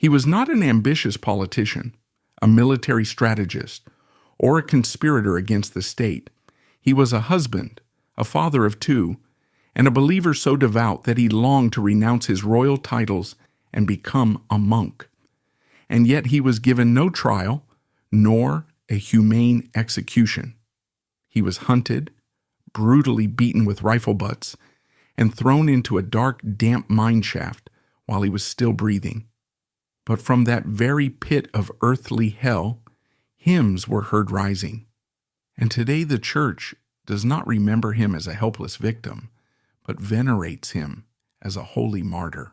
He was not an ambitious politician, a military strategist, or a conspirator against the state. He was a husband, a father of two, and a believer so devout that he longed to renounce his royal titles and become a monk. And yet he was given no trial, nor a humane execution. He was hunted, brutally beaten with rifle butts, and thrown into a dark, damp mine shaft while he was still breathing. But from that very pit of earthly hell, hymns were heard rising. And today the Church does not remember him as a helpless victim, but venerates him as a holy martyr.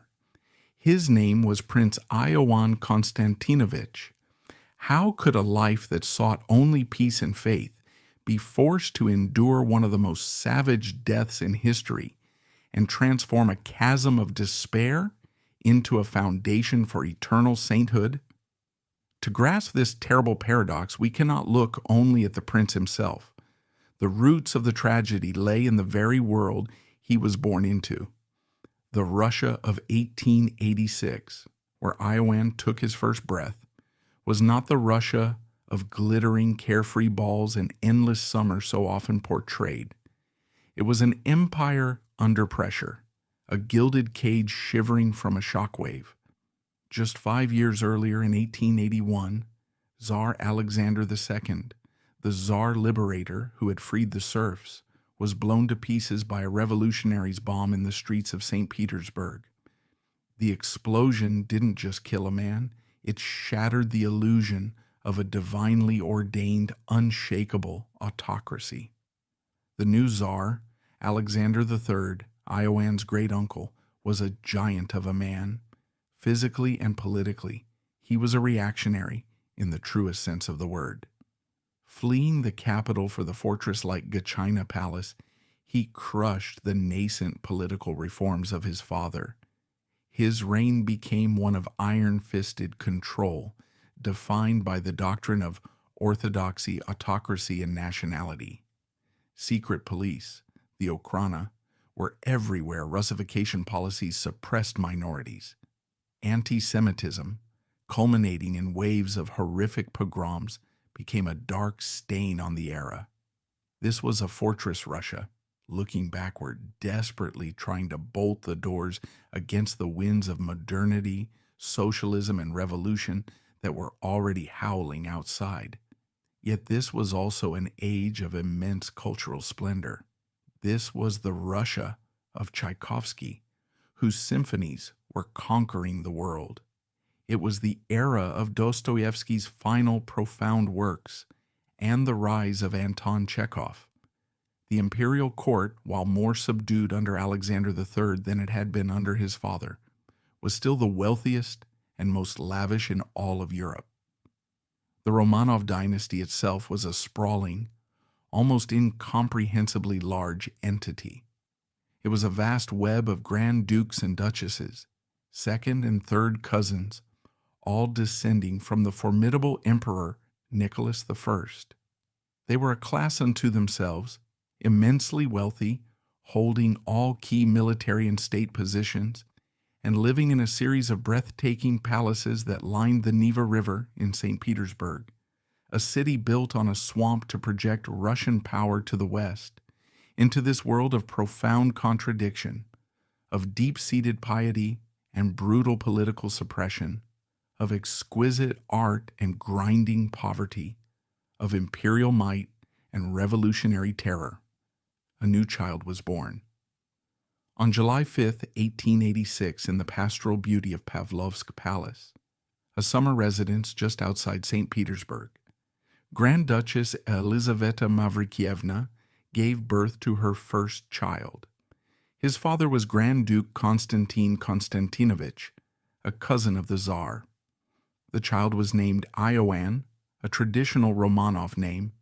His name was Prince Ioann Konstantinovich. How could a life that sought only peace and faith be forced to endure one of the most savage deaths in history and transform a chasm of despair into a foundation for eternal sainthood? To grasp this terrible paradox, we cannot look only at the prince himself. The roots of the tragedy lay in the very world he was born into. The Russia of 1886, where Ioann took his first breath, was not the Russia of glittering, carefree balls and endless summer so often portrayed. It was an empire under pressure, a gilded cage shivering from a shockwave. Just 5 years earlier, in 1881, Tsar Alexander II, the Tsar liberator who had freed the serfs, was blown to pieces by a revolutionary's bomb in the streets of St. Petersburg. The explosion didn't just kill a man, it shattered the illusion of a divinely ordained, unshakable autocracy. The new Tsar, Alexander III, Iowann's great-uncle, was a giant of a man. Physically and politically, he was a reactionary in the truest sense of the word. Fleeing the capital for the fortress-like Gachina Palace, he crushed the nascent political reforms of his father. His reign became one of iron-fisted control, defined by the doctrine of orthodoxy, autocracy, and nationality. Secret police, the Okhrana, were everywhere. Russification policies suppressed minorities. Anti-Semitism, culminating in waves of horrific pogroms, became a dark stain on the era. This was a fortress Russia, looking backward, desperately trying to bolt the doors against the winds of modernity, socialism, and revolution that were already howling outside. Yet this was also an age of immense cultural splendor. This was the Russia of Tchaikovsky, whose symphonies were conquering the world. It was the era of Dostoevsky's final profound works and the rise of Anton Chekhov. The imperial court, while more subdued under Alexander III than it had been under his father, was still the wealthiest and most lavish in all of Europe. The Romanov dynasty itself was a sprawling, almost incomprehensibly large entity. It was a vast web of grand dukes and duchesses, second and third cousins, all descending from the formidable emperor Nicholas I. They were a class unto themselves, immensely wealthy, holding all key military and state positions, and living in a series of breathtaking palaces that lined the Neva River in St. Petersburg, a city built on a swamp to project Russian power to the west, into this world of profound contradiction, of deep-seated piety and brutal political suppression, of exquisite art and grinding poverty, of imperial might and revolutionary terror. A new child was born. On July 5, 1886, in the pastoral beauty of Pavlovsk Palace, a summer residence just outside St. Petersburg, Grand Duchess Elizaveta Mavrikyevna gave birth to her first child. His father was Grand Duke Konstantin Konstantinovich, a cousin of the Tsar. The child was named Ioann, a traditional Romanov name,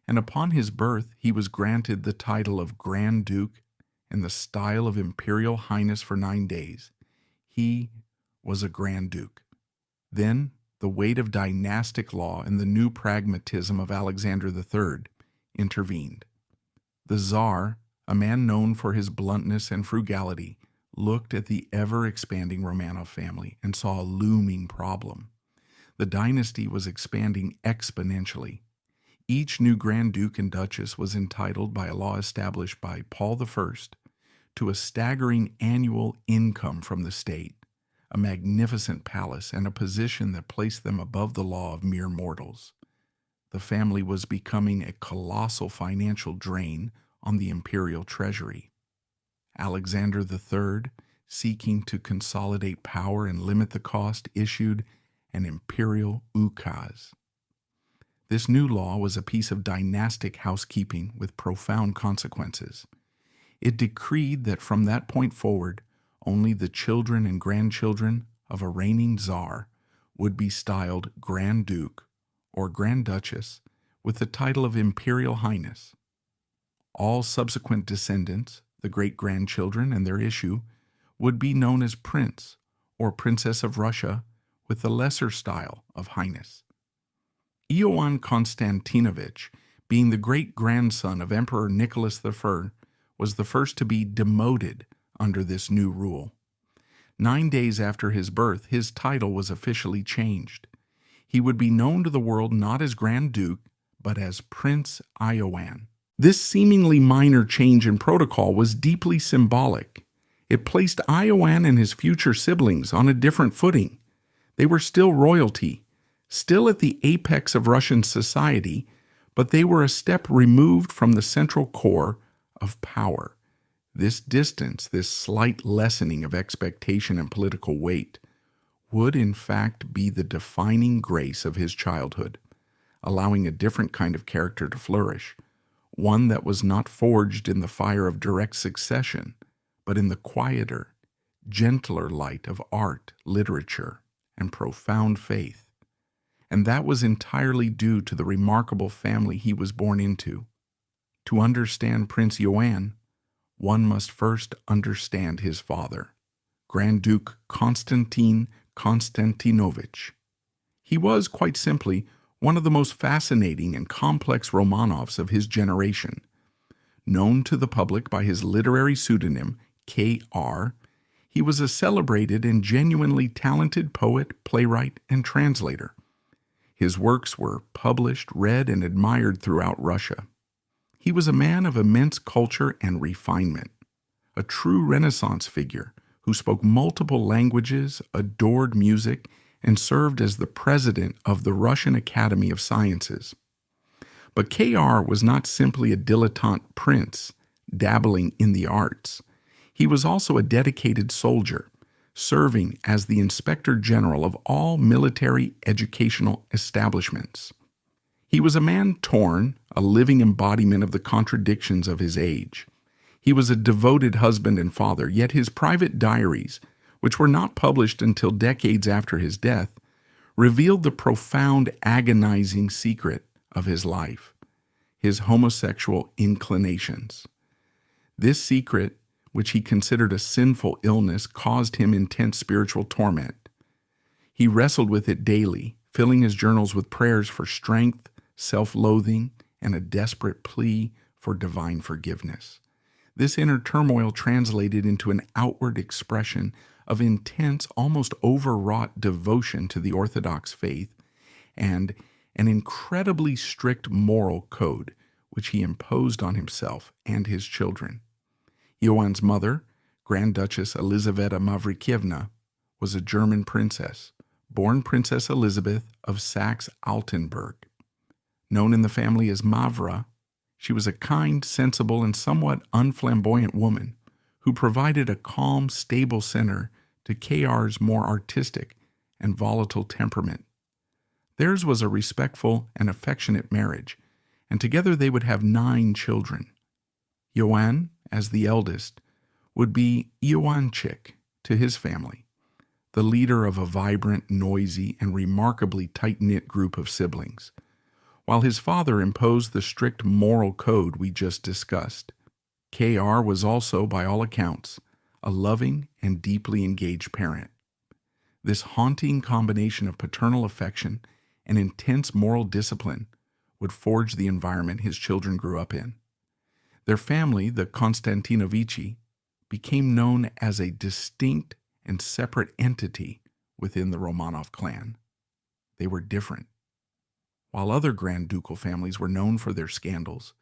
and upon his birth he was granted the title of Grand Duke and the style of Imperial Highness for 9 days. He was a Grand Duke. Then the weight of dynastic law and the new pragmatism of Alexander III intervened. The Tsar, a man known for his bluntness and frugality, looked at the ever-expanding Romanov family and saw a looming problem. The dynasty was expanding exponentially. Each new Grand Duke and Duchess was entitled by a law established by Paul I to a staggering annual income from the state, a magnificent palace, and a position that placed them above the law of mere mortals. The family was becoming a colossal financial drain on the imperial treasury. Alexander III, seeking to consolidate power and limit the cost, issued an imperial ukaz. This new law was a piece of dynastic housekeeping with profound consequences. It decreed that from that point forward, only the children and grandchildren of a reigning czar would be styled Grand Duke or Grand Duchess with the title of Imperial Highness. All subsequent descendants, the great-grandchildren and their issue, would be known as Prince or Princess of Russia with the lesser style of Highness. Ioann Konstantinovich, being the great-grandson of Emperor Nicholas I, was the first to be demoted under this new rule. 9 days after his birth, his title was officially changed. He would be known to the world not as Grand Duke, but as Prince Ioann. This seemingly minor change in protocol was deeply symbolic. It placed Ioann and his future siblings on a different footing. They were still royalty, still at the apex of Russian society, but they were a step removed from the central core of power. This distance, this slight lessening of expectation and political weight, would in fact be the defining grace of his childhood, allowing a different kind of character to flourish, one that was not forged in the fire of direct succession, but in the quieter, gentler light of art, literature, and profound faith. And that was entirely due to the remarkable family he was born into. To understand Prince Ioann, one must first understand his father, Grand Duke Konstantin Konstantinovich. He was, quite simply, one of the most fascinating and complex Romanovs of his generation. Known to the public by his literary pseudonym, K.R., he was a celebrated and genuinely talented poet, playwright, and translator. His works were published, read, and admired throughout Russia. He was a man of immense culture and refinement, a true Renaissance figure who spoke multiple languages, adored music, and served as the president of the Russian Academy of Sciences. But K.R. was not simply a dilettante prince dabbling in the arts. He was also a dedicated soldier, serving as the Inspector General of all military educational establishments. He was a man torn, a living embodiment of the contradictions of his age. He was a devoted husband and father, yet his private diaries, which were not published until decades after his death, revealed the profound, agonizing secret of his life, his homosexual inclinations. This secret, which he considered a sinful illness, caused him intense spiritual torment. He wrestled with it daily, filling his journals with prayers for strength, self-loathing, and a desperate plea for divine forgiveness. This inner turmoil translated into an outward expression of intense, almost overwrought devotion to the Orthodox faith and an incredibly strict moral code which he imposed on himself and his children. Ioann's mother, Grand Duchess Elizaveta Mavrikyevna, was a German princess, born Princess Elizabeth of Saxe-Altenburg. Known in the family as Mavra, she was a kind, sensible, and somewhat unflamboyant woman who provided a calm, stable center to K.R.'s more artistic and volatile temperament. Theirs was a respectful and affectionate marriage, and together they would have 9 children. Ioann, as the eldest, would be Ioannchik to his family, the leader of a vibrant, noisy, and remarkably tight-knit group of siblings, while his father imposed the strict moral code we just discussed. K.R. was also, by all accounts, a loving and deeply engaged parent. This haunting combination of paternal affection and intense moral discipline would forge the environment his children grew up in. Their family, the Konstantinovichi, became known as a distinct and separate entity within the Romanov clan. They were different. While other Grand Ducal families were known for their scandals,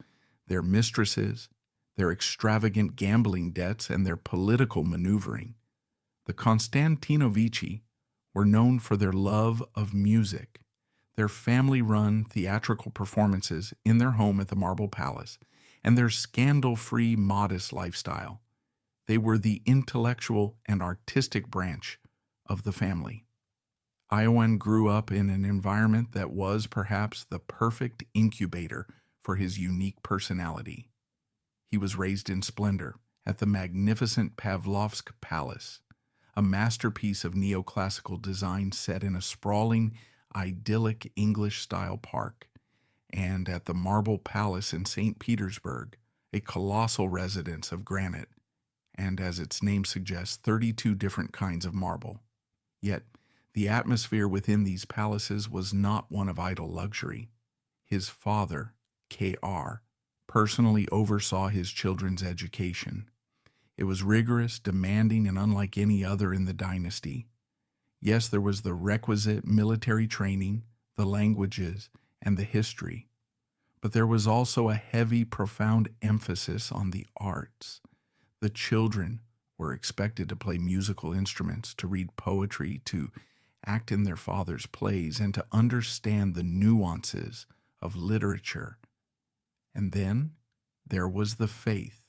their mistresses, their extravagant gambling debts, and their political maneuvering, the Konstantinovichi were known for their love of music, their family-run theatrical performances in their home at the Marble Palace, and their scandal-free, modest lifestyle. They were the intellectual and artistic branch of the family. Ioann grew up in an environment that was perhaps the perfect incubator for his unique personality. He was raised in splendor at the magnificent Pavlovsk Palace, a masterpiece of neoclassical design set in a sprawling, idyllic English-style park, and at the Marble Palace in St. Petersburg, a colossal residence of granite, and as its name suggests, 32 different kinds of marble. Yet, the atmosphere within these palaces was not one of idle luxury. His father, K.R., personally oversaw his children's education. It was rigorous, demanding, and unlike any other in the dynasty. Yes, there was the requisite military training, the languages, and the history. But there was also a heavy, profound emphasis on the arts. The children were expected to play musical instruments, to read poetry, to act in their father's plays, and to understand the nuances of literature. And then there was the faith.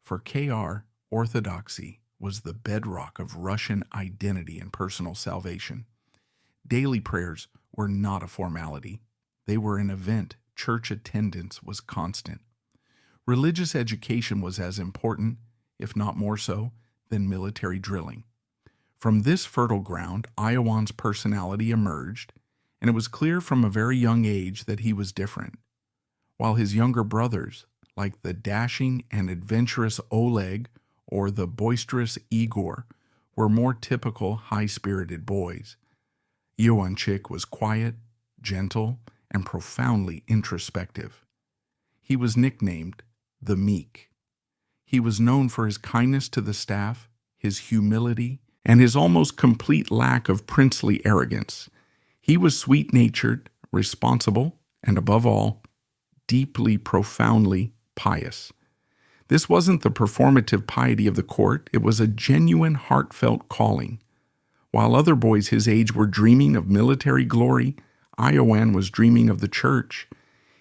For K.R., orthodoxy was the bedrock of Russian identity and personal salvation. Daily prayers were not a formality. They were an event. Church attendance was constant. Religious education was as important, if not more so, than military drilling. From this fertile ground, Iowann's personality emerged, and it was clear from a very young age that he was different. While his younger brothers, like the dashing and adventurous Oleg or the boisterous Igor, were more typical high-spirited boys, Ioanchik was quiet, gentle, and profoundly introspective. He was nicknamed the Meek. He was known for his kindness to the staff, his humility, and his almost complete lack of princely arrogance. He was sweet-natured, responsible, and above all, deeply, profoundly pious. This wasn't the performative piety of the court. It was a genuine, heartfelt calling. While other boys his age were dreaming of military glory, Ioann was dreaming of the church.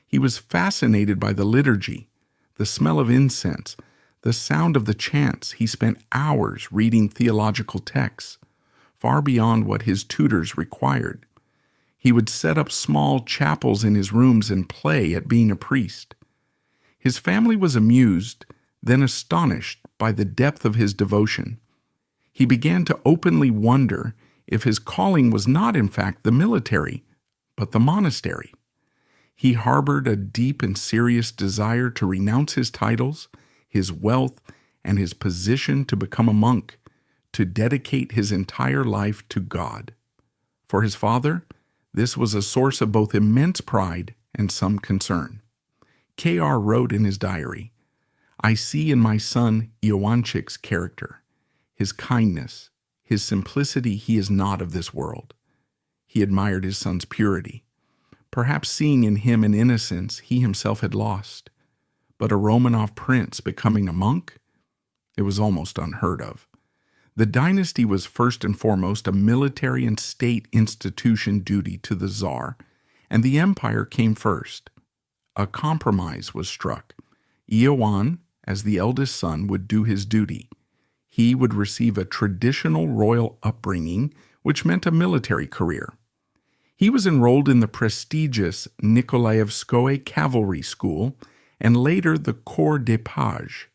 He was fascinated by the liturgy, the smell of incense, the sound of the chants. He spent hours reading theological texts, far beyond what his tutors required. He would set up small chapels in his rooms and play at being a priest. His family was amused, then astonished by the depth of his devotion. He began to openly wonder if his calling was not in fact the military, but the monastery. He harbored a deep and serious desire to renounce his titles, his wealth, and his position to become a monk, to dedicate his entire life to God. For his father, this was a source of both immense pride and some concern. K.R. wrote in his diary, "I see in my son Ioanchik's character, his kindness, his simplicity. He is not of this world." He admired his son's purity, perhaps seeing in him an innocence he himself had lost. But a Romanov prince becoming a monk? It was almost unheard of. The dynasty was first and foremost a military and state institution duty to the Tsar, and the empire came first. A compromise was struck. Ioann, as the eldest son, would do his duty. He would receive a traditional royal upbringing, which meant a military career. He was enrolled in the prestigious Nikolaevskoye Cavalry School and later the Corps des Pages,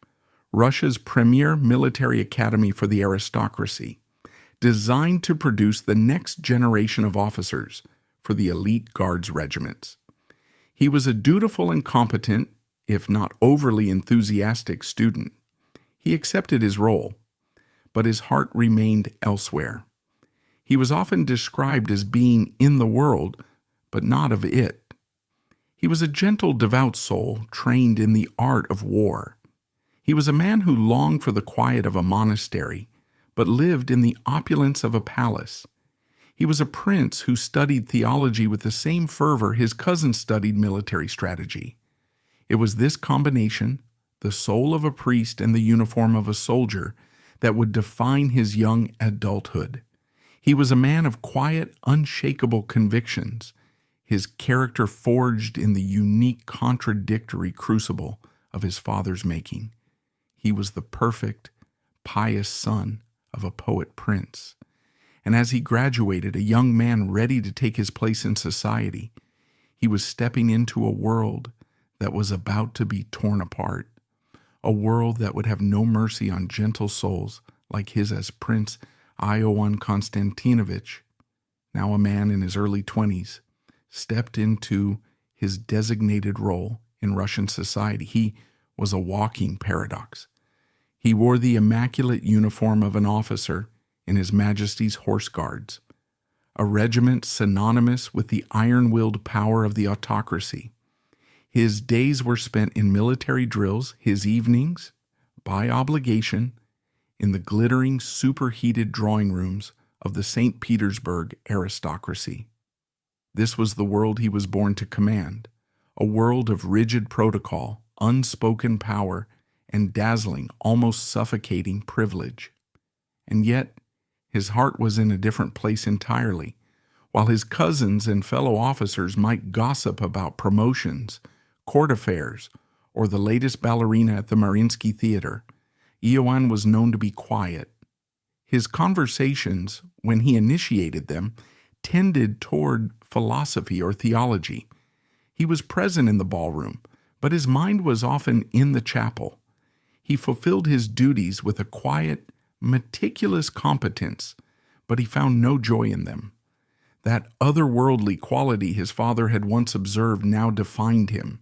Russia's premier military academy for the aristocracy, designed to produce the next generation of officers for the elite guards regiments. He was a dutiful and competent, if not overly enthusiastic, student. He accepted his role, but his heart remained elsewhere. He was often described as being in the world, but not of it. He was a gentle, devout soul trained in the art of war. He was a man who longed for the quiet of a monastery, but lived in the opulence of a palace. He was a prince who studied theology with the same fervor his cousin studied military strategy. It was this combination, the soul of a priest and the uniform of a soldier, that would define his young adulthood. He was a man of quiet, unshakable convictions, his character forged in the unique contradictory crucible of his father's making. He was the perfect, pious son of a poet prince. And as he graduated, a young man ready to take his place in society, he was stepping into a world that was about to be torn apart, a world that would have no mercy on gentle souls like his as Prince Ioann Konstantinovich, now a man in his early 20s, stepped into his designated role in Russian society. He was a walking paradox. He wore the immaculate uniform of an officer in His Majesty's Horse Guards, a regiment synonymous with the iron-willed power of the autocracy. His days were spent in military drills, his evenings, by obligation, in the glittering, superheated drawing rooms of the St. Petersburg aristocracy. This was the world he was born to command, a world of rigid protocol, unspoken power, and dazzling, almost suffocating privilege. And yet, his heart was in a different place entirely. While his cousins and fellow officers might gossip about promotions, court affairs, or the latest ballerina at the Mariinsky Theater, Ioann was known to be quiet. His conversations, when he initiated them, tended toward philosophy or theology. He was present in the ballroom, but his mind was often in the chapel. He fulfilled his duties with a quiet, meticulous competence, but he found no joy in them. That otherworldly quality his father had once observed now defined him,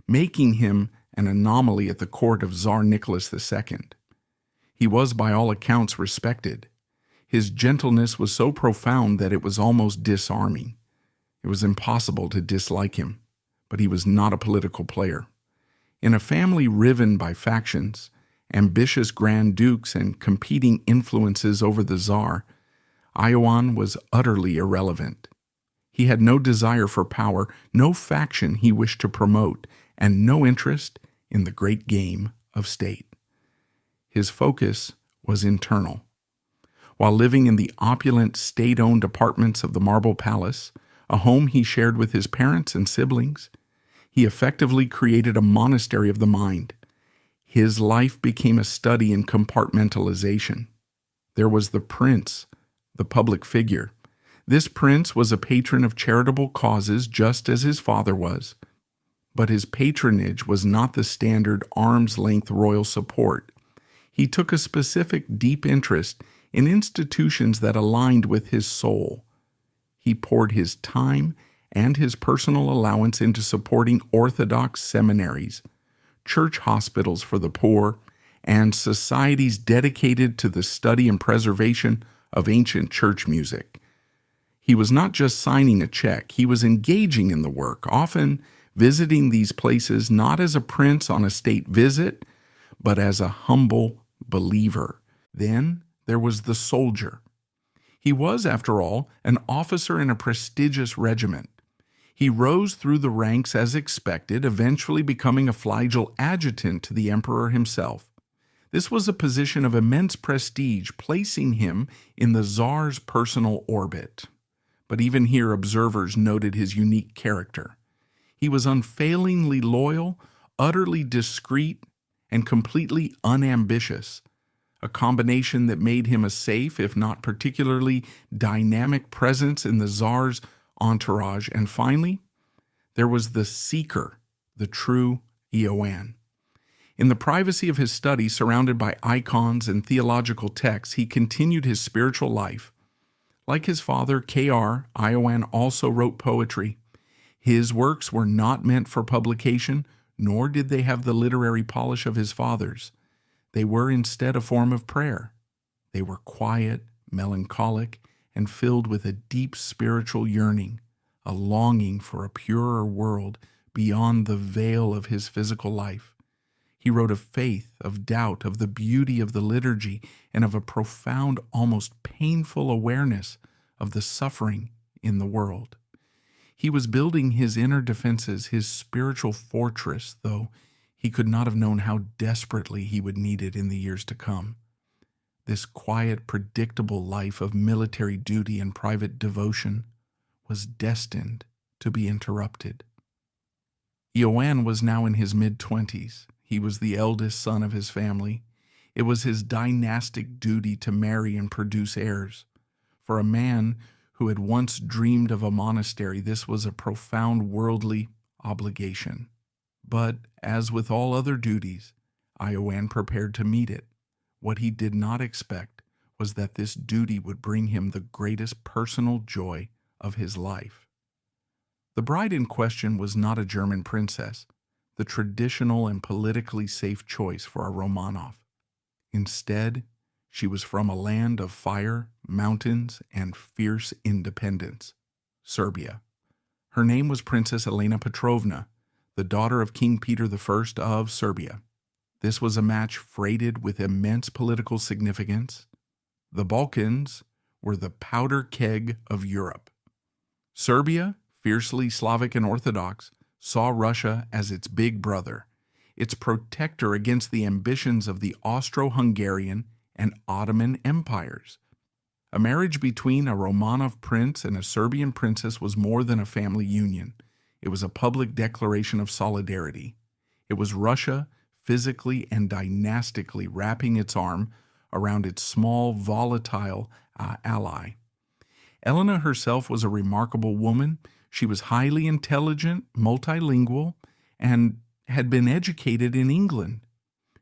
making him an anomaly at the court of Tsar Nicholas II. He was by all accounts respected. His gentleness was so profound that it was almost disarming. It was impossible to dislike him, but he was not a political player. In a family riven by factions, ambitious grand dukes, and competing influences over the Tsar, Ioann was utterly irrelevant. He had no desire for power, no faction he wished to promote, and no interest in the great game of state. His focus was internal. While living in the opulent state-owned apartments of the Marble Palace, a home he shared with his parents and siblings, he effectively created a monastery of the mind. His life became a study in compartmentalization. There was the prince, the public figure. This prince was a patron of charitable causes just as his father was. But his patronage was not the standard arm's-length royal support. He took a specific deep interest in institutions that aligned with his soul. He poured his time and his personal allowance into supporting Orthodox seminaries, church hospitals for the poor, and societies dedicated to the study and preservation of ancient church music. He was not just signing a check, he was engaging in the work, often visiting these places not as a prince on a state visit, but as a humble believer. Then there was the soldier. He was, after all, an officer in a prestigious regiment. He rose through the ranks as expected, eventually becoming a flagel adjutant to the emperor himself. This was a position of immense prestige, placing him in the Tsar's personal orbit. But even here, observers noted his unique character. He was unfailingly loyal, utterly discreet, and completely unambitious, a combination that made him a safe, if not particularly dynamic presence in the Tsar's entourage. And finally, there was the seeker, the true Ioann. In the privacy of his study, surrounded by icons and theological texts, he continued his spiritual life. Like his father, K.R., Ioann also wrote poetry. His works were not meant for publication, nor did they have the literary polish of his father's. They were instead a form of prayer. They were quiet, melancholic, and filled with a deep spiritual yearning, a longing for a purer world beyond the veil of his physical life. He wrote of faith, of doubt, of the beauty of the liturgy, and of a profound, almost painful awareness of the suffering in the world. He was building his inner defenses, his spiritual fortress, though he could not have known how desperately he would need it in the years to come. This quiet, predictable life of military duty and private devotion was destined to be interrupted. Ioann was now in his mid-20s. He was the eldest son of his family. It was his dynastic duty to marry and produce heirs. For a man who had once dreamed of a monastery, this was a profound worldly obligation. But, as with all other duties, Ioann prepared to meet it. What he did not expect was that this duty would bring him the greatest personal joy of his life. The bride in question was not a German princess, the traditional and politically safe choice for a Romanov. Instead, she was from a land of fire, mountains, and fierce independence, Serbia. Her name was Princess Elena Petrovna, the daughter of King Peter I of Serbia. This was a match freighted with immense political significance. The Balkans were the powder keg of Europe. Serbia, fiercely Slavic and Orthodox, saw Russia as its big brother, its protector against the ambitions of the Austro-Hungarian and Ottoman empires. A marriage between a Romanov prince and a Serbian princess was more than a family union. It was a public declaration of solidarity. It was Russia physically and dynastically wrapping its arm around its small, volatile ally. Elena herself was a remarkable woman. She was highly intelligent, multilingual, and had been educated in England.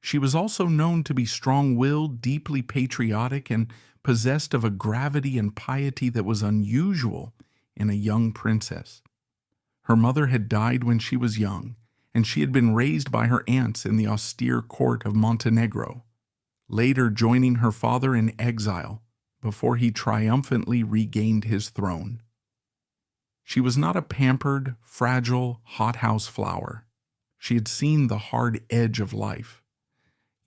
She was also known to be strong-willed, deeply patriotic, and possessed of a gravity and piety that was unusual in a young princess. Her mother had died when she was young, and she had been raised by her aunts in the austere court of Montenegro, later joining her father in exile before he triumphantly regained his throne. She was not a pampered, fragile, hothouse flower. She had seen the hard edge of life.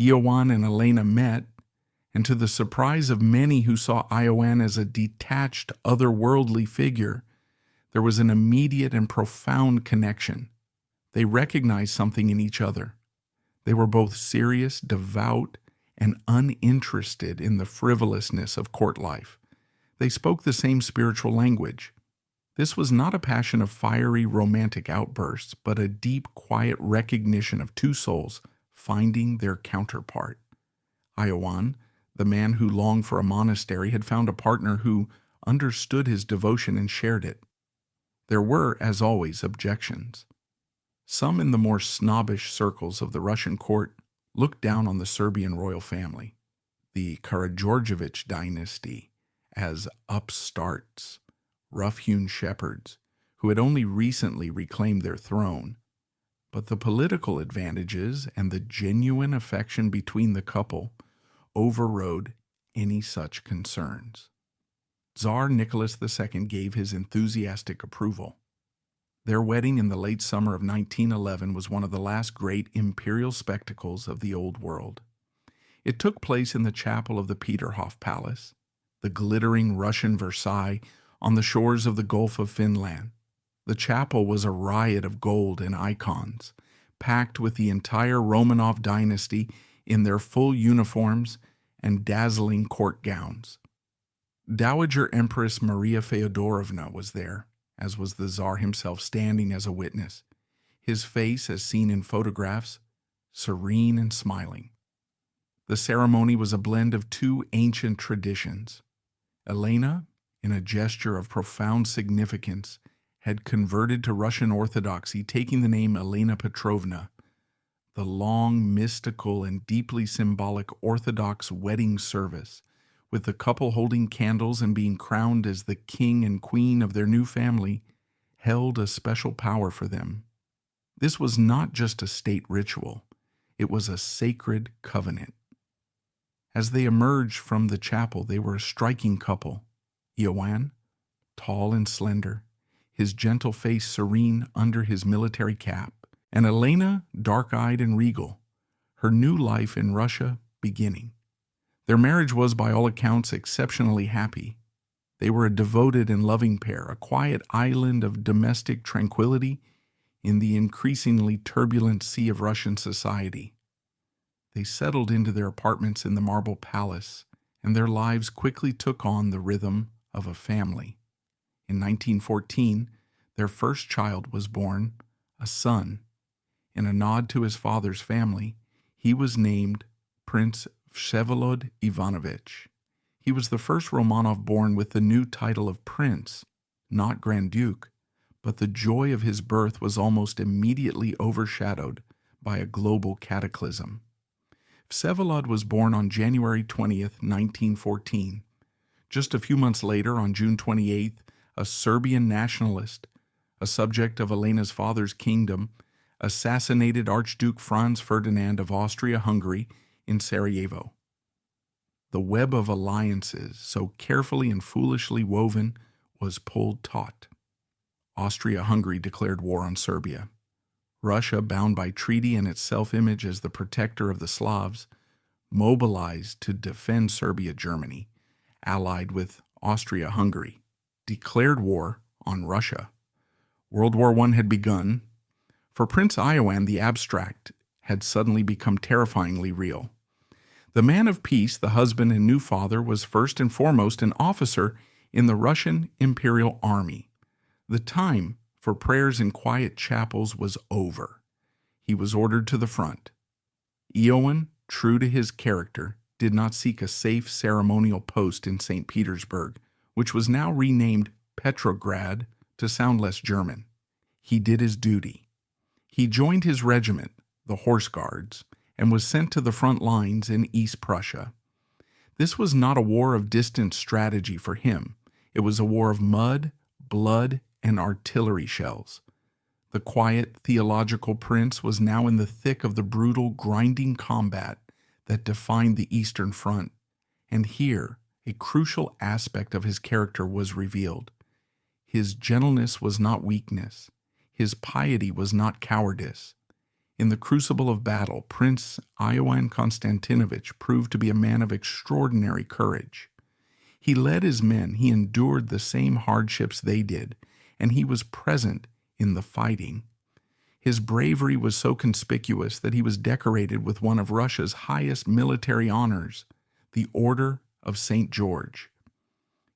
Ioann and Elena met, and to the surprise of many who saw Ioann as a detached, otherworldly figure, there was an immediate and profound connection. They recognized something in each other. They were both serious, devout, and uninterested in the frivolousness of court life. They spoke the same spiritual language. This was not a passion of fiery, romantic outbursts, but a deep, quiet recognition of two souls finding their counterpart. Ioann, the man who longed for a monastery, had found a partner who understood his devotion and shared it. There were, as always, objections. Some in the more snobbish circles of the Russian court looked down on the Serbian royal family, the Karađorđević dynasty, as upstarts, rough-hewn shepherds who had only recently reclaimed their throne. But the political advantages and the genuine affection between the couple overrode any such concerns. Tsar Nicholas II gave his enthusiastic approval. Their wedding in the late summer of 1911 was one of the last great imperial spectacles of the Old World. It took place in the chapel of the Peterhof Palace, the glittering Russian Versailles on the shores of the Gulf of Finland. The chapel was a riot of gold and icons, packed with the entire Romanov dynasty in their full uniforms and dazzling court gowns. Dowager Empress Maria Feodorovna was there, as was the Tsar himself standing as a witness, his face, as seen in photographs, serene and smiling. The ceremony was a blend of two ancient traditions. Elena, in a gesture of profound significance, had converted to Russian Orthodoxy, taking the name Elena Petrovna. The long, mystical, and deeply symbolic Orthodox wedding service, with the couple holding candles and being crowned as the king and queen of their new family, held a special power for them. This was not just a state ritual, it was a sacred covenant. As they emerged from the chapel, they were a striking couple. Ioann, tall and slender, his gentle face serene under his military cap, and Elena, dark-eyed and regal, her new life in Russia beginning. Their marriage was, by all accounts, exceptionally happy. They were a devoted and loving pair, a quiet island of domestic tranquility in the increasingly turbulent sea of Russian society. They settled into their apartments in the Marble Palace, and their lives quickly took on the rhythm of a family. In 1914, their first child was born, a son. In a nod to his father's family, he was named Prince Vsevolod Ivanovich. He was the first Romanov born with the new title of prince, not Grand Duke, but the joy of his birth was almost immediately overshadowed by a global cataclysm. Vsevolod was born on January 20th, 1914. Just a few months later, on June 28th, a Serbian nationalist, a subject of Elena's father's kingdom, assassinated Archduke Franz Ferdinand of Austria-Hungary in Sarajevo. The web of alliances, so carefully and foolishly woven, was pulled taut. Austria-Hungary declared war on Serbia. Russia, bound by treaty and its self-image as the protector of the Slavs, mobilized to defend Serbia-Germany, allied with Austria-Hungary, declared war on Russia. World War I had begun. For Prince Ioann, the abstract had suddenly become terrifyingly real. The man of peace, the husband and new father, was first and foremost an officer in the Russian Imperial Army. The time for prayers in quiet chapels was over. He was ordered to the front. Ioann, true to his character, did not seek a safe ceremonial post in St. Petersburg, which was now renamed Petrograd to sound less German. He did his duty. He joined his regiment, the Horse Guards, and was sent to the front lines in East Prussia. This was not a war of distant strategy for him. It was a war of mud, blood, and artillery shells. The quiet, theological prince was now in the thick of the brutal, grinding combat that defined the Eastern Front. And here, a crucial aspect of his character was revealed. His gentleness was not weakness. His piety was not cowardice. In the crucible of battle, Prince Ioann Konstantinovich proved to be a man of extraordinary courage. He led his men, he endured the same hardships they did, and he was present in the fighting. His bravery was so conspicuous that he was decorated with one of Russia's highest military honors, the Order of St. George.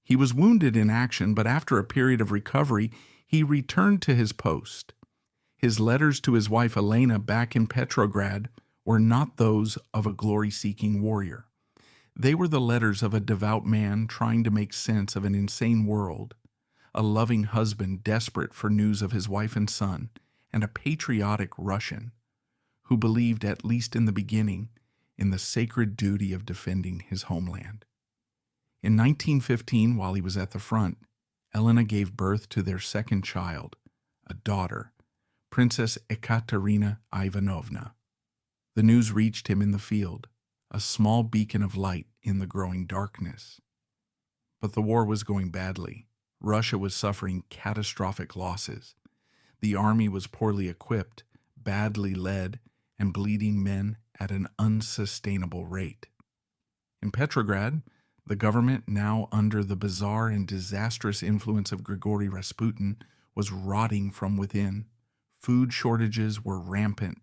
He was wounded in action, but after a period of recovery, he returned to his post. His letters to his wife Elena back in Petrograd were not those of a glory-seeking warrior. They were the letters of a devout man trying to make sense of an insane world, a loving husband desperate for news of his wife and son, and a patriotic Russian who believed, at least in the beginning, in the sacred duty of defending his homeland. In 1915, while he was at the front, Elena gave birth to their second child, a daughter, Princess Ekaterina Ivanovna. The news reached him in the field, a small beacon of light in the growing darkness. But the war was going badly. Russia was suffering catastrophic losses. The army was poorly equipped, badly led, and bleeding men at an unsustainable rate. In Petrograd, the government, now under the bizarre and disastrous influence of Grigory Rasputin, was rotting from within. Food shortages were rampant.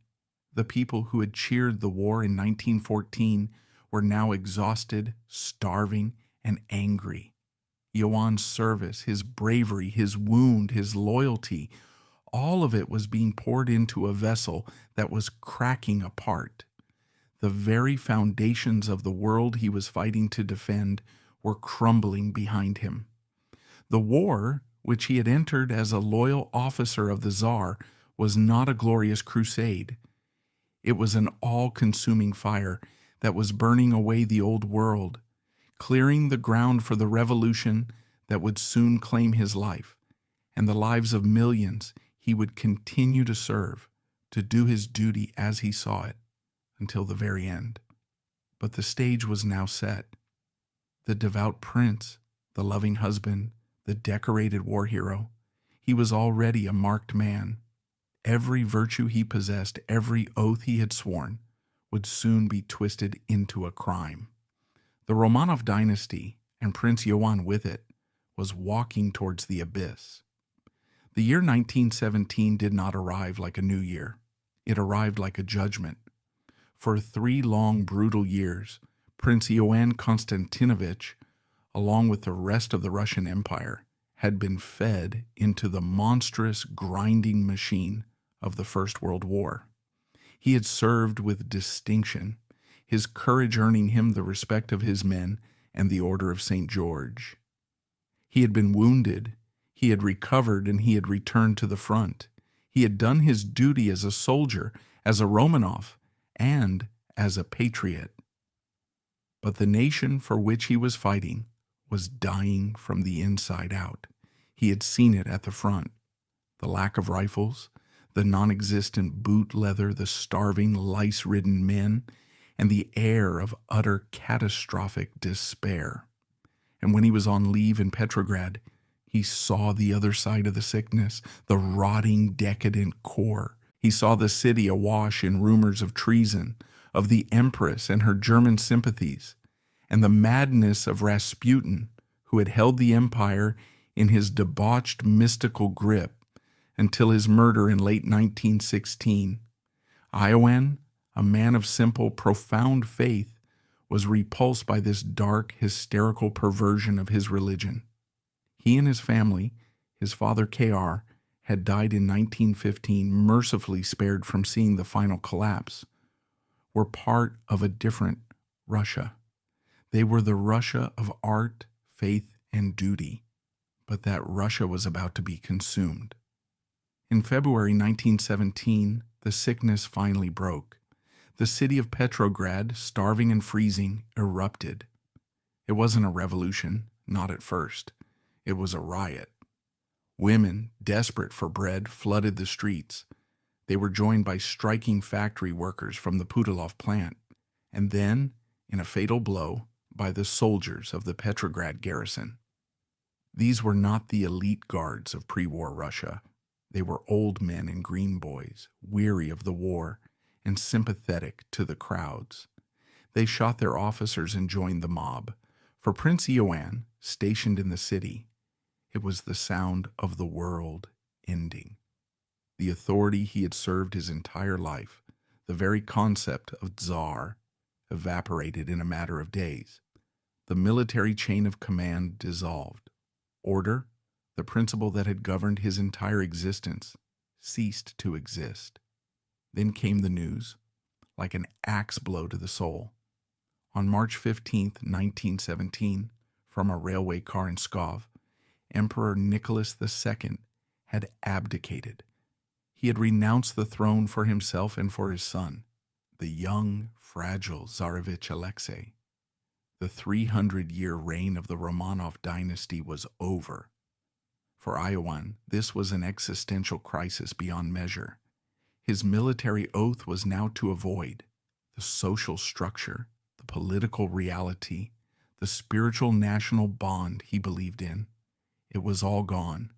The people who had cheered the war in 1914 were now exhausted, starving, and angry. Ioann's service, his bravery, his wound, his loyalty, all of it was being poured into a vessel that was cracking apart. The very foundations of the world he was fighting to defend were crumbling behind him. The war, which he had entered as a loyal officer of the Tsar, was not a glorious crusade. It was an all-consuming fire that was burning away the old world, clearing the ground for the revolution that would soon claim his life, and the lives of millions he would continue to serve, to do his duty as he saw it, until the very end. But the stage was now set. The devout prince, the loving husband, the decorated war hero, he was already a marked man. Every virtue he possessed, every oath he had sworn, would soon be twisted into a crime. The Romanov dynasty, and Prince Ioann with it, was walking towards the abyss. The year 1917 did not arrive like a new year. It arrived like a judgment. For 3 long, brutal years, Prince Ioann Konstantinovich, along with the rest of the Russian Empire, had been fed into the monstrous grinding machine of the First World War. He had served with distinction, his courage earning him the respect of his men and the Order of St. George. He had been wounded, he had recovered, and he had returned to the front. He had done his duty as a soldier, as a Romanov, and as a patriot. But the nation for which he was fighting was dying from the inside out. He had seen it at the front. The lack of rifles, the non-existent boot leather, the starving, lice-ridden men, and the air of utter catastrophic despair. And when he was on leave in Petrograd, he saw the other side of the sickness, the rotting, decadent core. He saw the city awash in rumors of treason, of the Empress and her German sympathies, and the madness of Rasputin, who had held the empire in his debauched mystical grip until his murder in late 1916. Ioann, a man of simple, profound faith, was repulsed by this dark, hysterical perversion of his religion. He and his family, his father K.R., had died in 1915, mercifully spared from seeing the final collapse, were part of a different Russia. They were the Russia of art, faith, and duty, but that Russia was about to be consumed. In February 1917, the sickness finally broke. The city of Petrograd, starving and freezing, erupted. It wasn't a revolution, not at first. It was a riot. Women, desperate for bread, flooded the streets. They were joined by striking factory workers from the Putilov plant, and then, in a fatal blow, by the soldiers of the Petrograd garrison. These were not the elite guards of pre-war Russia. They were old men and green boys, weary of the war and sympathetic to the crowds. They shot their officers and joined the mob. For Prince Ioann, stationed in the city, it was the sound of the world ending. The authority he had served his entire life, the very concept of Tsar, evaporated in a matter of days. The military chain of command dissolved. Order, the principle that had governed his entire existence, ceased to exist. Then came the news, like an axe blow to the soul. On March 15, 1917, from a railway car in Pskov, Emperor Nicholas II had abdicated. He had renounced the throne for himself and for his son, the young, fragile Tsarevich Alexei. The 300-year reign of the Romanov dynasty was over. For Ioann, this was an existential crisis beyond measure. His military oath was now to avoid the social structure, the political reality, the spiritual national bond he believed in. It was all gone.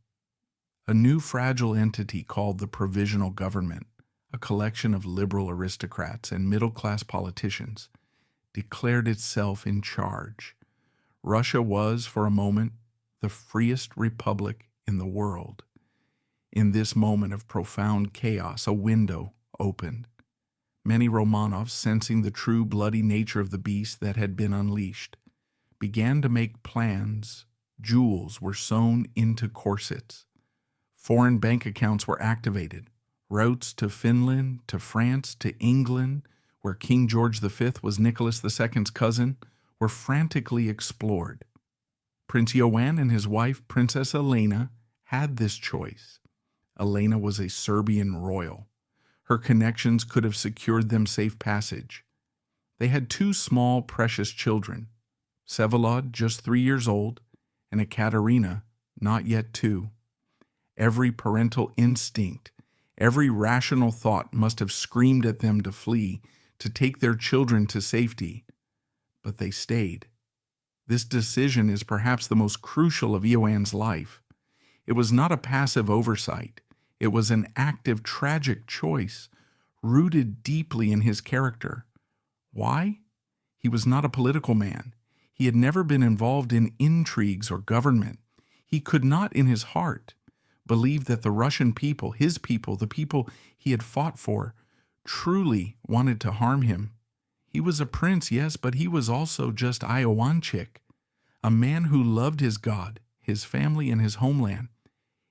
A new fragile entity called the Provisional Government, a collection of liberal aristocrats and middle-class politicians, declared itself in charge. Russia was, for a moment, the freest republic in the world. In this moment of profound chaos, a window opened. Many Romanovs, sensing the true bloody nature of the beast that had been unleashed, began to make plans. Jewels were sewn into corsets. Foreign bank accounts were activated. Routes to Finland, to France, to England, where King George V was Nicholas II's cousin, were frantically explored. Prince Ioann and his wife, Princess Elena, had this choice. Elena was a Serbian royal. Her connections could have secured them safe passage. They had 2 small, precious children, Vsevolod, just 3 years old, and Ekaterina, not yet 2. Every parental instinct, every rational thought must have screamed at them to flee, to take their children to safety. But they stayed. This decision is perhaps the most crucial of Ioann's life. It was not a passive oversight. It was an active, tragic choice, rooted deeply in his character. Why? He was not a political man. He had never been involved in intrigues or government. He could not in his heart believe that the Russian people, his people, the people he had fought for, truly wanted to harm him. He was a prince, yes, but he was also just Ioanchik, a man who loved his God, his family, and his homeland.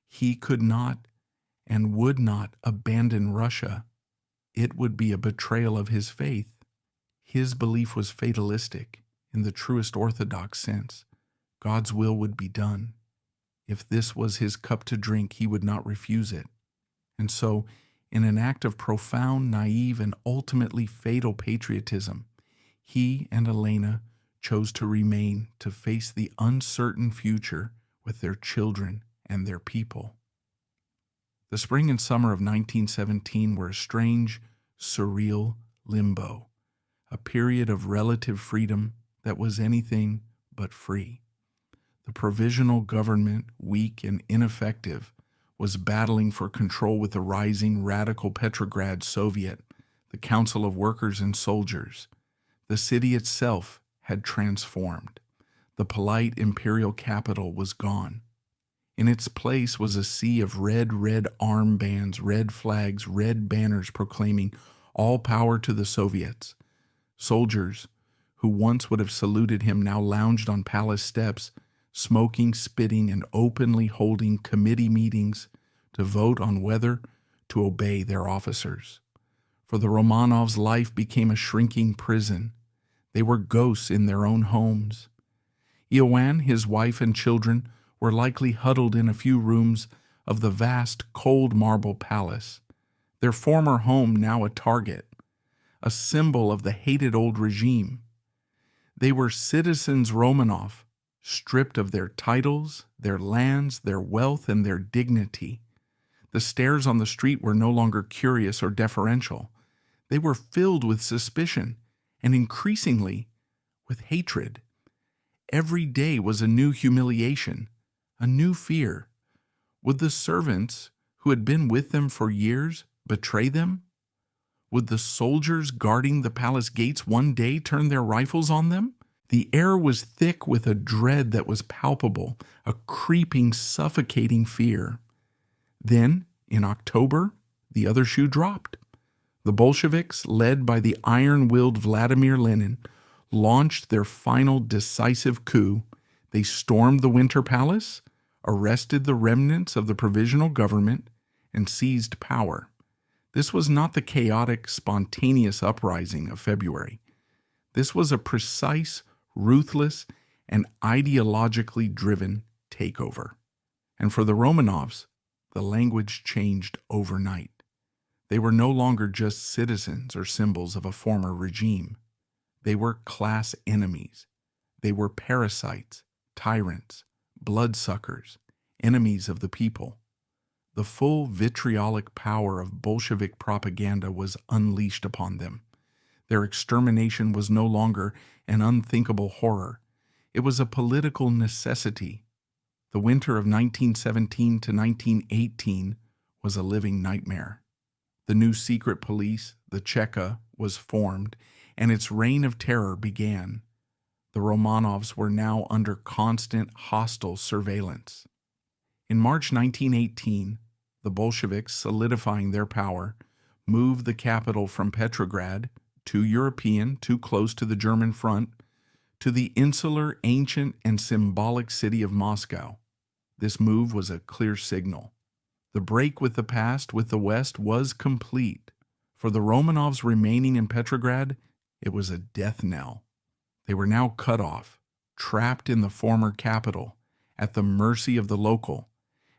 He could not and would not abandon Russia. It would be a betrayal of his faith. His belief was fatalistic in the truest orthodox sense. God's will would be done. If this was his cup to drink, he would not refuse it. And so, in an act of profound, naive, and ultimately fatal patriotism, he and Elena chose to remain to face the uncertain future with their children and their people. The spring and summer of 1917 were a strange, surreal limbo, a period of relative freedom that was anything but free. The provisional government, weak and ineffective, was battling for control with the rising radical Petrograd Soviet, the Council of Workers and Soldiers. The city itself had transformed. The polite imperial capital was gone. In its place was a sea of red armbands, red flags, red banners proclaiming all power to the Soviets. Soldiers, who once would have saluted him, now lounged on palace steps, smoking, spitting, and openly holding committee meetings to vote on whether to obey their officers. For the Romanovs, life became a shrinking prison. They were ghosts in their own homes. Ioann, his wife, and children were likely huddled in a few rooms of the vast, cold marble palace, their former home now a target, a symbol of the hated old regime. They were citizens Romanov, stripped of their titles, their lands, their wealth, and their dignity. The stares on the street were no longer curious or deferential. They were filled with suspicion and increasingly with hatred. Every day was a new humiliation, a new fear. Would the servants who had been with them for years betray them? Would the soldiers guarding the palace gates one day turn their rifles on them? The air was thick with a dread that was palpable, a creeping, suffocating fear. Then, in October, the other shoe dropped. The Bolsheviks, led by the iron-willed Vladimir Lenin, launched their final decisive coup. They stormed the Winter Palace, arrested the remnants of the provisional government, and seized power. This was not the chaotic, spontaneous uprising of February. This was a precise, ruthless, and ideologically driven takeover. And for the Romanovs, the language changed overnight. They were no longer just citizens or symbols of a former regime. They were class enemies. They were parasites, tyrants, bloodsuckers, enemies of the people. The full vitriolic power of Bolshevik propaganda was unleashed upon them. Their extermination was no longer an unthinkable horror. It was a political necessity. The winter of 1917 to 1918 was a living nightmare. The new secret police, the Cheka, was formed, and its reign of terror began. The Romanovs were now under constant hostile surveillance. In March 1918, the Bolsheviks, solidifying their power, moved the capital from Petrograd, too European, too close to the German front, to the insular, ancient, and symbolic city of Moscow. This move was a clear signal. The break with the past, with the West, was complete. For the Romanovs remaining in Petrograd, it was a death knell. They were now cut off, trapped in the former capital, at the mercy of the local,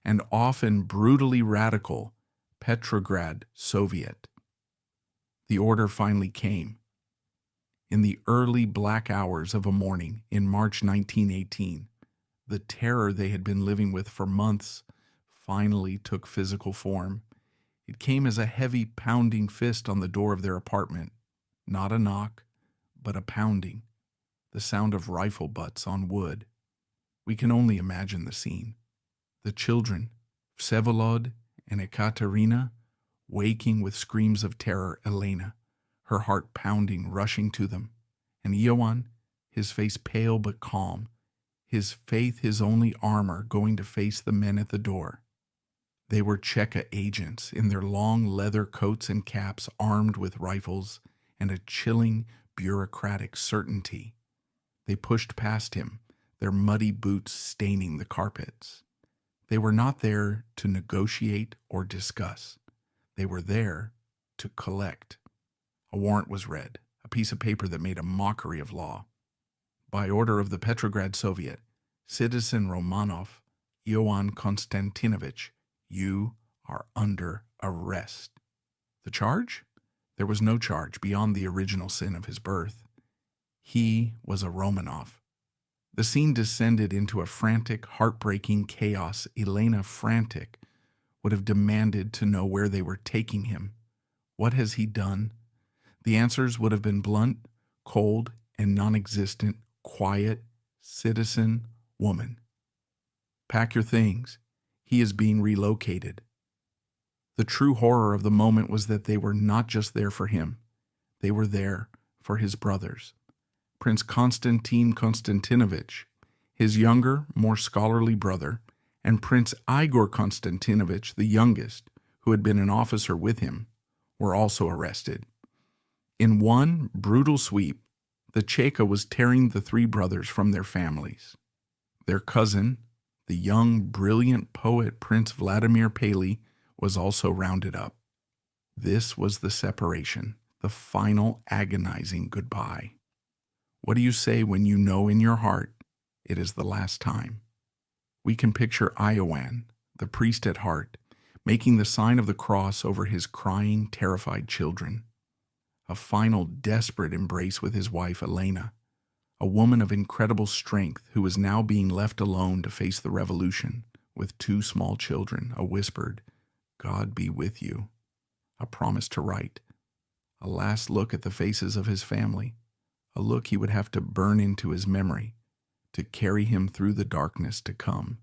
and often brutally radical, Petrograd Soviet. The order finally came. In the early black hours of a morning in March 1918, the terror they had been living with for months finally took physical form. It came as a heavy pounding fist on the door of their apartment. Not a knock, but a pounding, the sound of rifle butts on wood. We can only imagine the scene. The children, Vsevolod and Ekaterina, waking with screams of terror, Elena, her heart pounding, rushing to them. And Ioann, his face pale but calm, his faith his only armor, going to face the men at the door. They were Cheka agents in their long leather coats and caps, armed with rifles and a chilling bureaucratic certainty. They pushed past him, their muddy boots staining the carpets. They were not there to negotiate or discuss. They were there to collect. A warrant was read, a piece of paper that made a mockery of law. By order of the Petrograd Soviet, Citizen Romanov, Ioann Konstantinovich, you are under arrest. The charge? There was no charge beyond the original sin of his birth. He was a Romanov. The scene descended into a frantic, heartbreaking chaos. Elena, frantic, would have demanded to know where they were taking him. What has he done? The answers would have been blunt, cold, and non-existent. Quiet, citizen, woman. Pack your things. He is being relocated. The true horror of the moment was that they were not just there for him. They were there for his brothers. Prince Ioann Konstantinovich, his younger, more scholarly brother, and Prince Igor Konstantinovich, the youngest, who had been an officer with him, were also arrested. In one brutal sweep, the Cheka was tearing the three brothers from their families. Their cousin, the young, brilliant poet Prince Vladimir Paley, was also rounded up. This was the separation, the final agonizing goodbye. What do you say when you know in your heart it is the last time? We can picture Ioann, the priest at heart, making the sign of the cross over his crying, terrified children. A final, desperate embrace with his wife, Elena, a woman of incredible strength who was now being left alone to face the revolution with two small children, a whispered, "God be with you," a promise to write, a last look at the faces of his family, a look he would have to burn into his memory to carry him through the darkness to come.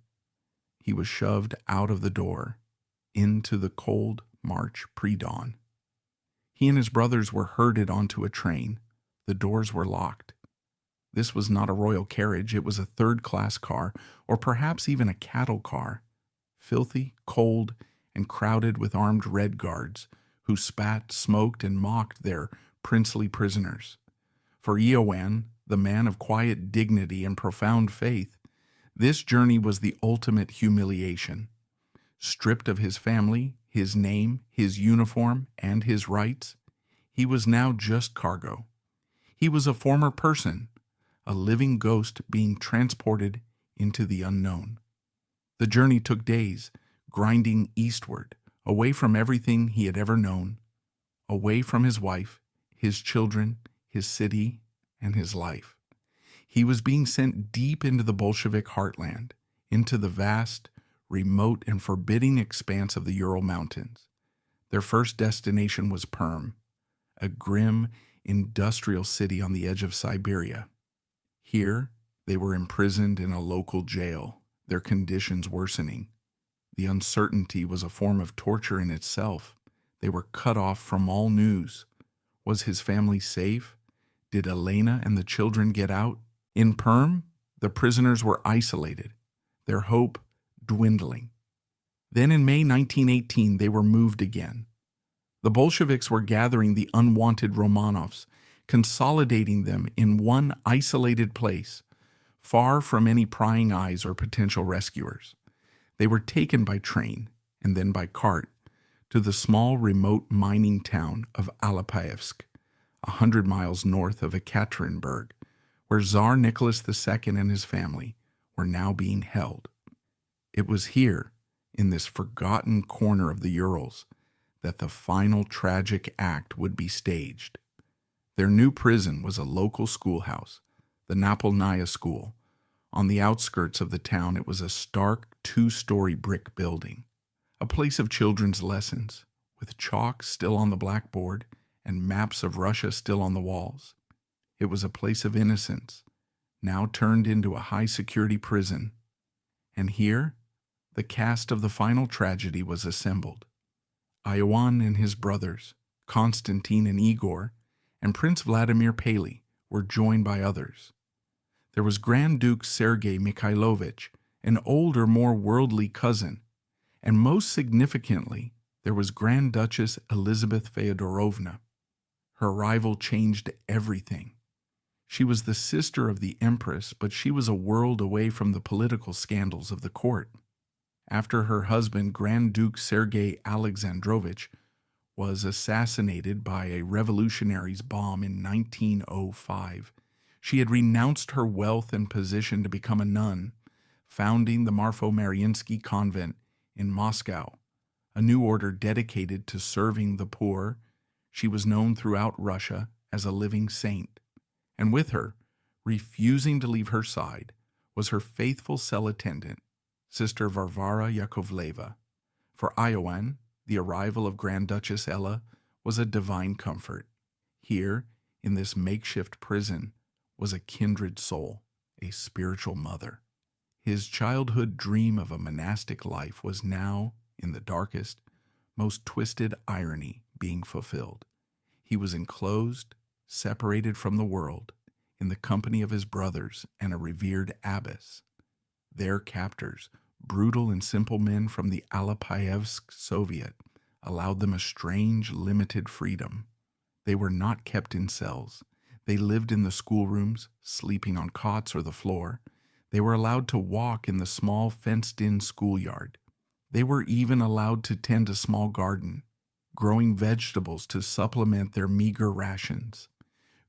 He was shoved out of the door into the cold March pre-dawn. He and his brothers were herded onto a train. The doors were locked. This was not a royal carriage. It was a third-class car, or perhaps even a cattle car, filthy, cold, and crowded with armed Red Guards who spat, smoked, and mocked their princely prisoners. For Ioann, the man of quiet dignity and profound faith, this journey was the ultimate humiliation. Stripped of his family, his name, his uniform, and his rights, he was now just cargo. He was a former person, a living ghost being transported into the unknown. The journey took days, grinding eastward, away from everything he had ever known, away from his wife, his children, his city, and his life. He was being sent deep into the Bolshevik heartland, into the vast, remote, and forbidding expanse of the Ural Mountains. Their first destination was Perm, a grim, industrial city on the edge of Siberia. Here, they were imprisoned in a local jail, their conditions worsening. The uncertainty was a form of torture in itself. They were cut off from all news. Was his family safe? Did Elena and the children get out? In Perm, the prisoners were isolated, their hope dwindling. Then in May 1918, they were moved again. The Bolsheviks were gathering the unwanted Romanovs, consolidating them in one isolated place, far from any prying eyes or potential rescuers. They were taken by train, and then by cart, to the small remote mining town of Alapayevsk, 100 miles north of Ekaterinburg, where Tsar Nicholas II and his family were now being held. It was here, in this forgotten corner of the Urals, that the final tragic act would be staged. Their new prison was a local schoolhouse, the Napolnaya School. On the outskirts of the town, it was a stark two-story brick building, a place of children's lessons, with chalk still on the blackboard and maps of Russia still on the walls. It was a place of innocence, now turned into a high-security prison. And here, the cast of the final tragedy was assembled. Ioann and his brothers, Konstantin and Igor, and Prince Vladimir Paley were joined by others. There was Grand Duke Sergei Mikhailovich, an older, more worldly cousin, and most significantly, there was Grand Duchess Elizabeth Feodorovna. Her arrival changed everything. She was the sister of the Empress, but she was a world away from the political scandals of the court. After her husband, Grand Duke Sergei Alexandrovich, was assassinated by a revolutionary's bomb in 1905, she had renounced her wealth and position to become a nun, founding the Marfo-Mariinsky convent in Moscow, a new order dedicated to serving the poor. She was known throughout Russia as a living saint, and with her, refusing to leave her side, was her faithful cell attendant, Sister Varvara Yakovleva. For Ioann, the arrival of Grand Duchess Ella was a divine comfort. Here, in this makeshift prison, was a kindred soul, a spiritual mother. His childhood dream of a monastic life was now, in the darkest, most twisted irony, being fulfilled. He was enclosed, separated from the world, in the company of his brothers and a revered abbess. Their captors, brutal and simple men from the Alapayevsk Soviet, allowed them a strange, limited freedom. They were not kept in cells. They lived in the schoolrooms, sleeping on cots or the floor. They were allowed to walk in the small fenced-in schoolyard. They were even allowed to tend a small garden, growing vegetables to supplement their meager rations.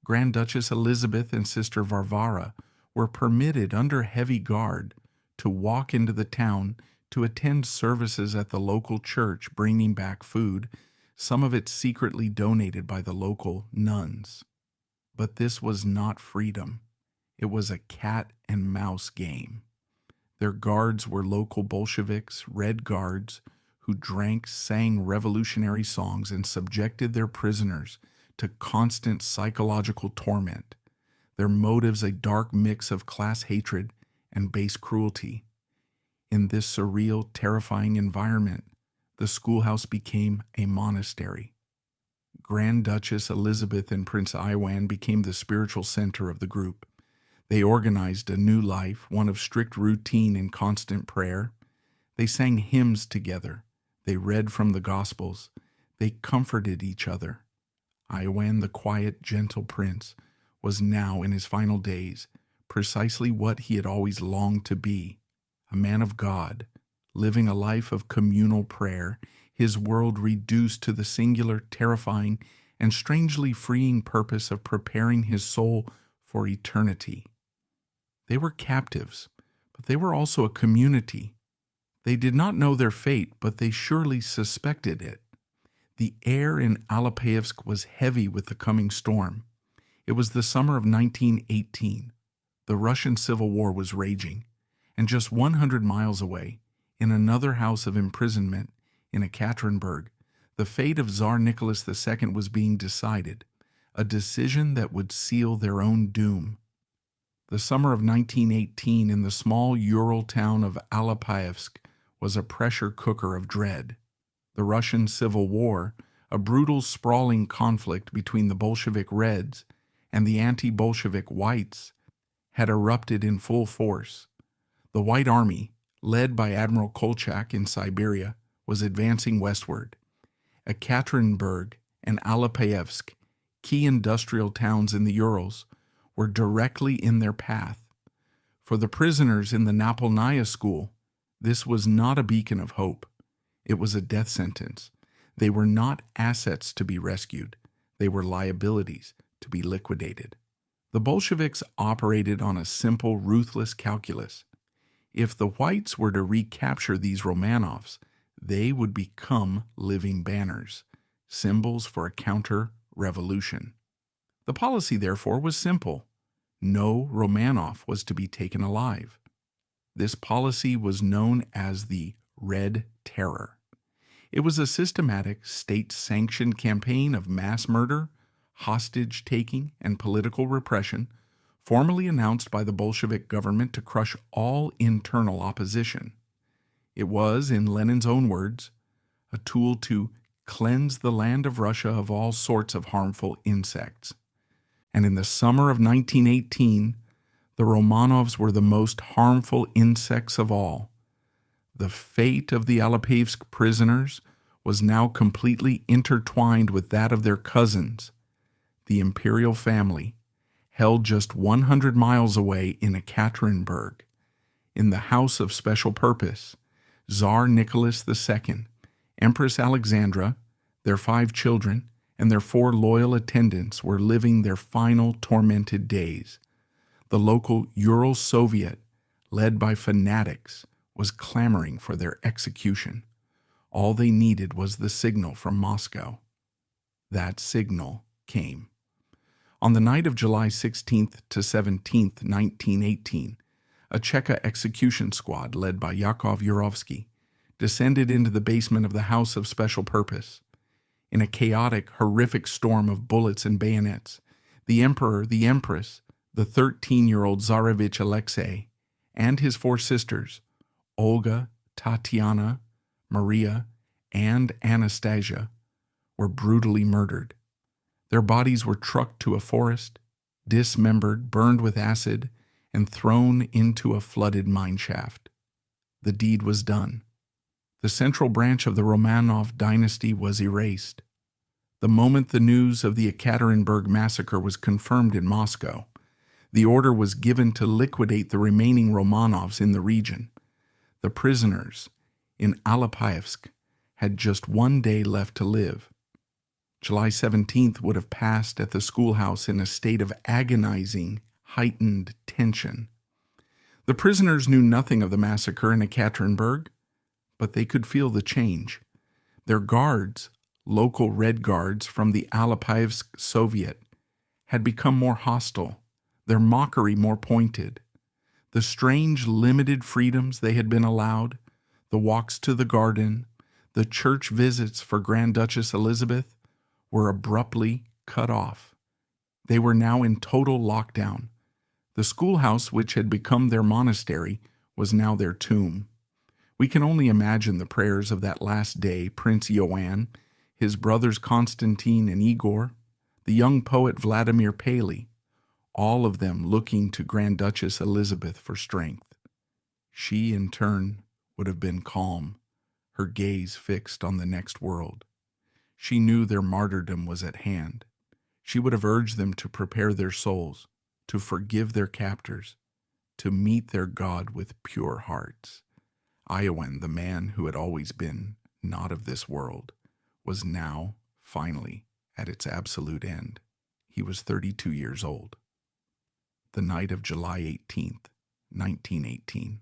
Grand Duchess Elizabeth and Sister Varvara were permitted under heavy guard to walk into the town to attend services at the local church, bringing back food, some of it secretly donated by the local nuns. But this was not freedom. It was a cat and mouse game. Their guards were local Bolsheviks, Red Guards, who drank, sang revolutionary songs, and subjected their prisoners to constant psychological torment. Their motives a dark mix of class hatred and base cruelty. In this surreal, terrifying environment, the schoolhouse became a monastery. Grand Duchess Elizabeth and Prince Ioann became the spiritual center of the group. They organized a new life, one of strict routine and constant prayer. They sang hymns together. They read from the Gospels. They comforted each other. Ioann, the quiet, gentle prince, was now, in his final days, precisely what he had always longed to be, a man of God, living a life of communal prayer, his world reduced to the singular, terrifying, and strangely freeing purpose of preparing his soul for eternity. They were captives, but they were also a community. They did not know their fate, but they surely suspected it. The air in Alapayevsk was heavy with the coming storm. It was the summer of 1918. The Russian Civil War was raging, and just 100 miles away, in another house of imprisonment in Ekaterinburg, the fate of Tsar Nicholas II was being decided, a decision that would seal their own doom. The summer of 1918 in the small Ural town of Alapayevsk was a pressure cooker of dread. The Russian Civil War, a brutal, sprawling conflict between the Bolshevik Reds and the anti-Bolshevik Whites, had erupted in full force. The White Army, led by Admiral Kolchak in Siberia, was advancing westward. Ekaterinburg and Alapayevsk, key industrial towns in the Urals, were directly in their path. For the prisoners in the Napolnaya school, this was not a beacon of hope. It was a death sentence. They were not assets to be rescued. They were liabilities to be liquidated. The Bolsheviks operated on a simple, ruthless calculus. If the whites were to recapture these Romanovs, they would become living banners, symbols for a counter-revolution. The policy, therefore, was simple. No Romanov was to be taken alive. This policy was known as the Red Terror. It was a systematic, state-sanctioned campaign of mass murder, hostage-taking, and political repression, formally announced by the Bolshevik government to crush all internal opposition. It was, in Lenin's own words, a tool to cleansed the land of Russia of all sorts of harmful insects. And in the summer of 1918, the Romanovs were the most harmful insects of all. The fate of the Alapayevsk prisoners was now completely intertwined with that of their cousins, the imperial family, held just 100 miles away in Ekaterinburg, in the House of Special Purpose. Tsar Nicholas II, Empress Alexandra, their 5 children, and their 4 loyal attendants were living their final tormented days. The local Ural Soviet, led by fanatics, was clamoring for their execution. All they needed was the signal from Moscow. That signal came. On the night of July 16th to 17th, 1918, a Cheka execution squad led by Yakov Yurovsky descended into the basement of the House of Special Purpose. In a chaotic, horrific storm of bullets and bayonets, the Emperor, the Empress, the 13-year-old Tsarevich Alexei, and his 4 sisters, Olga, Tatiana, Maria, and Anastasia, were brutally murdered. Their bodies were trucked to a forest, dismembered, burned with acid, and thrown into a flooded mineshaft. The deed was done. The central branch of the Romanov dynasty was erased. The moment the news of the Ekaterinburg massacre was confirmed in Moscow, the order was given to liquidate the remaining Romanovs in the region. The prisoners in Alapayevsk had just 1 day left to live. July 17th would have passed at the schoolhouse in a state of agonizing, heightened tension. The prisoners knew nothing of the massacre in Ekaterinburg, but they could feel the change. Their guards, local Red Guards from the Alapayevsk Soviet, had become more hostile, their mockery more pointed. The strange, limited freedoms they had been allowed, the walks to the garden, the church visits for Grand Duchess Elizabeth, were abruptly cut off. They were now in total lockdown. The schoolhouse, which had become their monastery, was now their tomb. We can only imagine the prayers of that last day Prince Ioann, his brothers Konstantin and Igor, the young poet Vladimir Paley, all of them looking to Grand Duchess Elizabeth for strength. She, in turn, would have been calm, her gaze fixed on the next world. She knew their martyrdom was at hand. She would have urged them to prepare their souls, to forgive their captors, to meet their God with pure hearts. Ioann, the man who had always been not of this world, was now, finally, at its absolute end. He was 32 years old. The night of July 18th, 1918.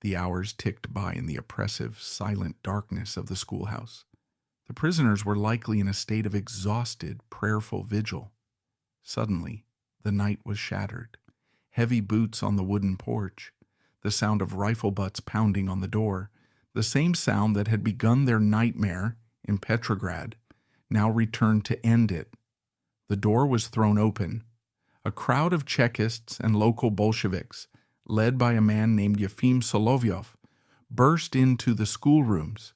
The hours ticked by in the oppressive, silent darkness of the schoolhouse. The prisoners were likely in a state of exhausted, prayerful vigil. Suddenly, the night was shattered. Heavy boots on the wooden porch, the sound of rifle butts pounding on the door, the same sound that had begun their nightmare in Petrograd, now returned to end it. The door was thrown open. A crowd of Chekists and local Bolsheviks, led by a man named Yefim Solovyov, burst into the schoolrooms.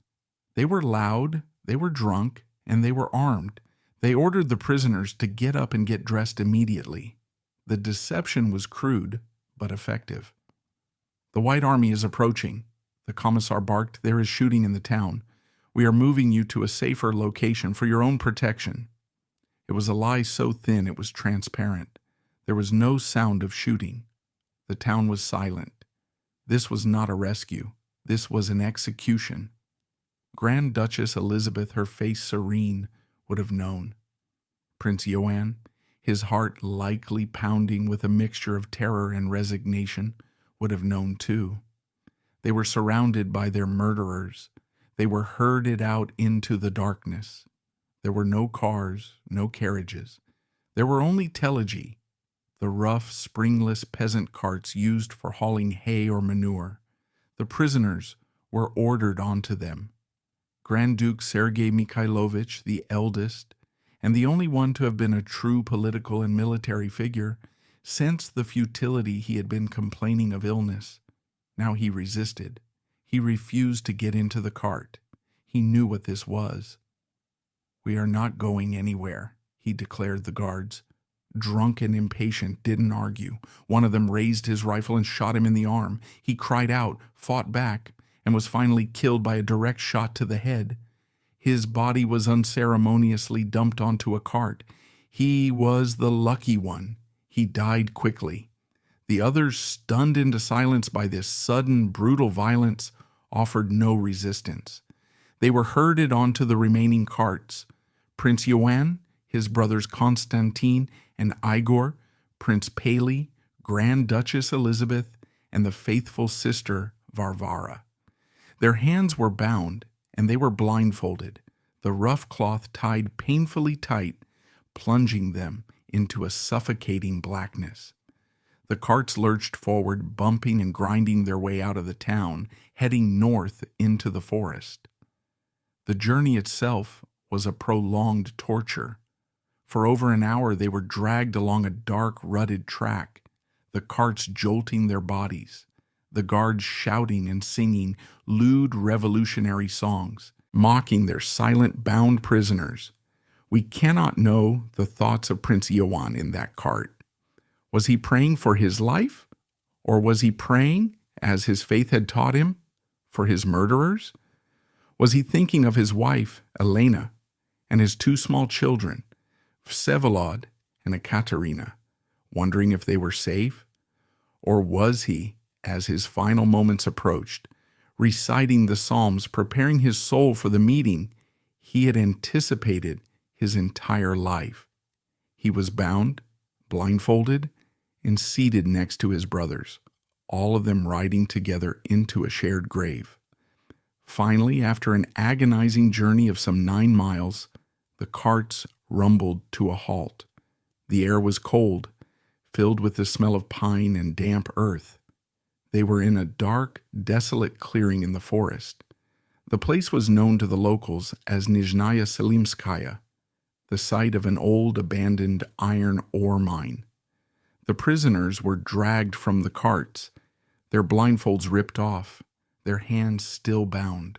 They were loud, they were drunk, and they were armed. They ordered the prisoners to get up and get dressed immediately. The deception was crude, but effective. "The White Army is approaching," the commissar barked. "There is shooting in the town. We are moving you to a safer location for your own protection." It was a lie so thin it was transparent. There was no sound of shooting. The town was silent. This was not a rescue. This was an execution. Grand Duchess Elizabeth, her face serene, would have known. Prince Ioann, his heart likely pounding with a mixture of terror and resignation, would have known too. They were surrounded by their murderers. They were herded out into the darkness. There were no cars, no carriages. There were only telegi, the rough, springless peasant carts used for hauling hay or manure. The prisoners were ordered onto them. Grand Duke Sergei Mikhailovich, the eldest, and the only one to have been a true political and military figure, sensed the futility. He had been complaining of illness. Now he resisted. He refused to get into the cart. He knew what this was. "We are not going anywhere," he declared the guards. Drunk and impatient, didn't argue. One of them raised his rifle and shot him in the arm. He cried out, fought back, and was finally killed by a direct shot to the head. His body was unceremoniously dumped onto a cart. He was the lucky one. He died quickly. The others, stunned into silence by this sudden, brutal violence, offered no resistance. They were herded onto the remaining carts. Prince Ioann, his brothers Konstantin and Igor, Prince Paley, Grand Duchess Elizabeth, and the faithful sister Varvara. Their hands were bound, and they were blindfolded, the rough cloth tied painfully tight, plunging them into a suffocating blackness. The carts lurched forward, bumping and grinding their way out of the town, heading north into the forest. The journey itself was a prolonged torture. For over an hour they were dragged along a dark, rutted track, the carts jolting their bodies, the guards shouting and singing lewd revolutionary songs, mocking their silent, bound prisoners. We cannot know the thoughts of Prince Ioann in that cart. Was he praying for his life? Or was he praying, as his faith had taught him, for his murderers? Was he thinking of his wife, Elena, and his two small children, Vsevolod and Ekaterina, wondering if they were safe? Or was he, as his final moments approached, reciting the Psalms, preparing his soul for the meeting he had anticipated his entire life? He was bound, blindfolded, and seated next to his brothers, all of them riding together into a shared grave. Finally, after an agonizing journey of some 9 miles, the carts rumbled to a halt. The air was cold, filled with the smell of pine and damp earth. They were in a dark, desolate clearing in the forest. The place was known to the locals as Nizhnaya Selimskaya, the site of an old abandoned iron ore mine. The prisoners were dragged from the carts, their blindfolds ripped off, their hands still bound.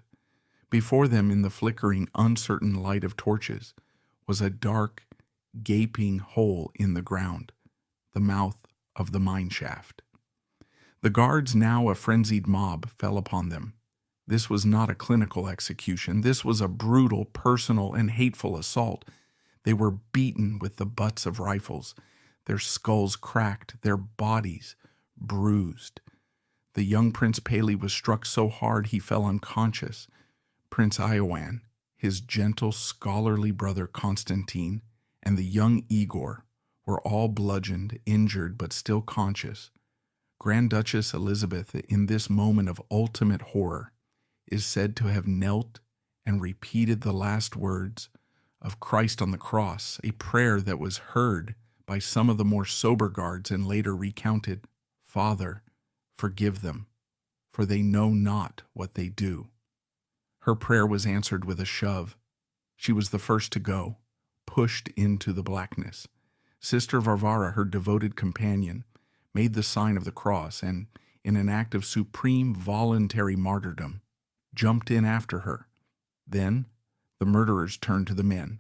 Before them, in the flickering, uncertain light of torches, was a dark, gaping hole in the ground, the mouth of the mine shaft. The guards, now a frenzied mob, fell upon them. This was not a clinical execution. This was a brutal, personal, and hateful assault. They were beaten with the butts of rifles, their skulls cracked, their bodies bruised. The young Prince Paley was struck so hard he fell unconscious. Prince Ioann, his gentle, scholarly brother Konstantin, and the young Igor were all bludgeoned, injured, but still conscious. Grand Duchess Elizabeth, in this moment of ultimate horror, is said to have knelt and repeated the last words of Christ on the cross, a prayer that was heard by some of the more sober guards and later recounted, "Father, forgive them, for they know not what they do." Her prayer was answered with a shove. She was the first to go, pushed into the blackness. Sister Varvara, her devoted companion, made the sign of the cross and, in an act of supreme voluntary martyrdom, jumped in after her. Then the murderers turned to the men.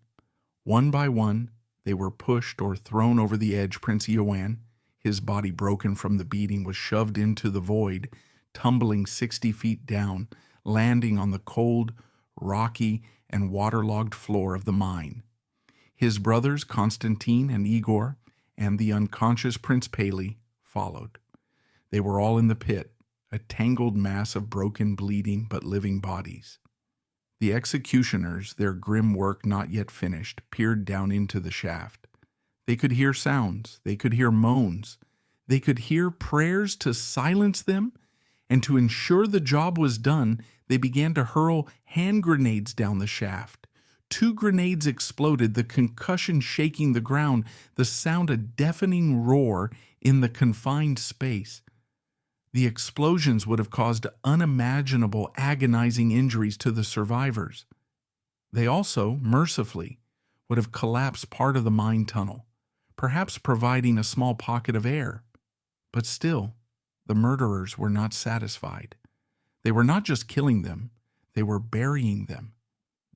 One by one, they were pushed or thrown over the edge. Prince Ioann, his body broken from the beating, was shoved into the void, tumbling 60 feet down, landing on the cold, rocky, and waterlogged floor of the mine. His brothers Konstantin and Igor and the unconscious Prince Paley followed. They were all in the pit, a tangled mass of broken, bleeding, but living bodies. The executioners, their grim work not yet finished, peered down into the shaft. They could hear sounds, they could hear moans, they could hear prayers to silence them, and to ensure the job was done, they began to hurl hand grenades down the shaft. 2 grenades exploded, the concussion shaking the ground, the sound a deafening roar in the confined space. The explosions would have caused unimaginable, agonizing injuries to the survivors. They also, mercifully, would have collapsed part of the mine tunnel, perhaps providing a small pocket of air. But still, the murderers were not satisfied. They were not just killing them, they were burying them.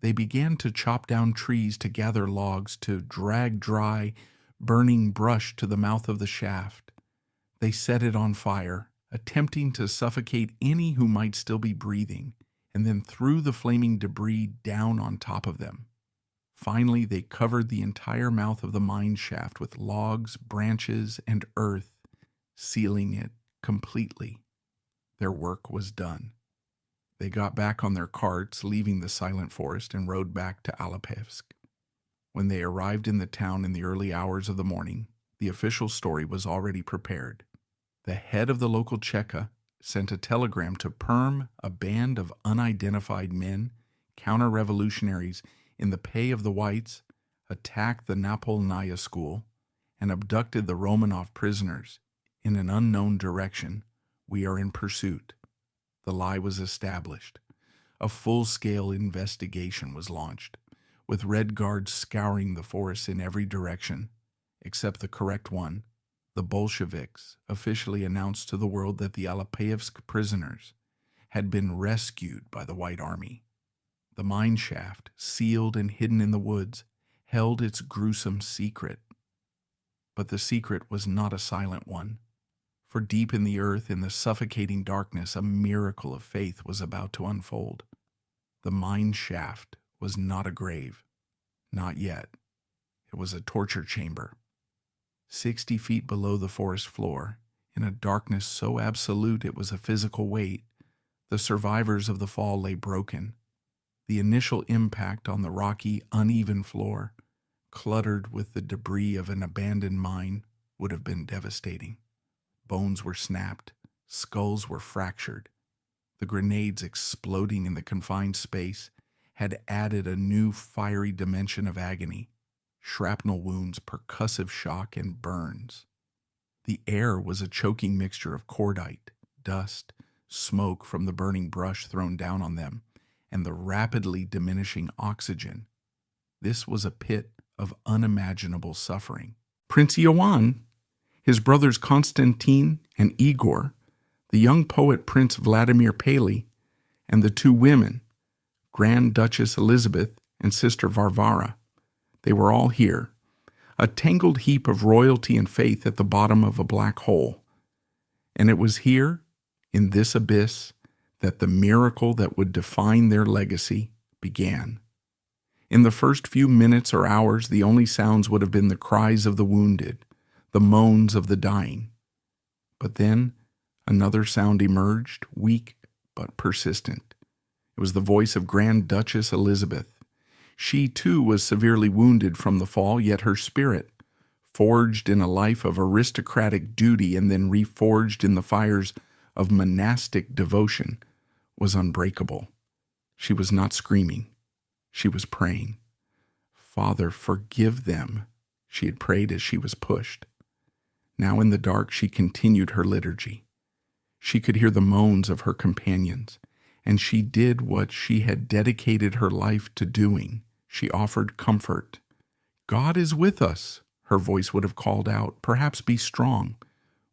They began to chop down trees to gather logs, to drag dry, burning brush to the mouth of the shaft. They set it on fire, attempting to suffocate any who might still be breathing, and then threw the flaming debris down on top of them. Finally, they covered the entire mouth of the mine shaft with logs, branches, and earth, sealing it completely. Their work was done. They got back on their carts, leaving the silent forest, and rode back to Alapayevsk. When they arrived in the town in the early hours of the morning, the official story was already prepared. The head of the local Cheka sent a telegram to Perm, a band of unidentified men, counter-revolutionaries in the pay of the whites, attacked the Napolnaya school, and abducted the Romanov prisoners in an unknown direction. We are in pursuit. The lie was established. A full-scale investigation was launched, with Red Guards scouring the forests in every direction, except the correct one. The Bolsheviks officially announced to the world that the Alapayevsk prisoners had been rescued by the White Army. The mine shaft, sealed and hidden in the woods, held its gruesome secret. But the secret was not a silent one. For deep in the earth, in the suffocating darkness, a miracle of faith was about to unfold. The mine shaft was not a grave. Not yet. It was a torture chamber. 60 feet below the forest floor, in a darkness so absolute it was a physical weight, the survivors of the fall lay broken. The initial impact on the rocky, uneven floor, cluttered with the debris of an abandoned mine, would have been devastating. Bones were snapped, skulls were fractured. The grenades exploding in the confined space had added a new fiery dimension of agony, shrapnel wounds, percussive shock, and burns. The air was a choking mixture of cordite, dust, smoke from the burning brush thrown down on them, and the rapidly diminishing oxygen. This was a pit of unimaginable suffering. Prince Ioann, his brothers Konstantin and Igor, the young poet Prince Vladimir Paley, and the two women, Grand Duchess Elizabeth and Sister Varvara. They were all here, a tangled heap of royalty and faith at the bottom of a black hole. And it was here, in this abyss, that the miracle that would define their legacy began. In the first few minutes or hours, the only sounds would have been the cries of the wounded, the moans of the dying. But then another sound emerged, weak but persistent. It was the voice of Grand Duchess Elizabeth. She too was severely wounded from the fall, yet her spirit, forged in a life of aristocratic duty and then reforged in the fires of monastic devotion, was unbreakable. She was not screaming. She was praying. "Father, forgive them," she had prayed as she was pushed. Now in the dark she continued her liturgy. She could hear the moans of her companions, and she did what she had dedicated her life to doing. She offered comfort. "God is with us," her voice would have called out. "Perhaps be strong.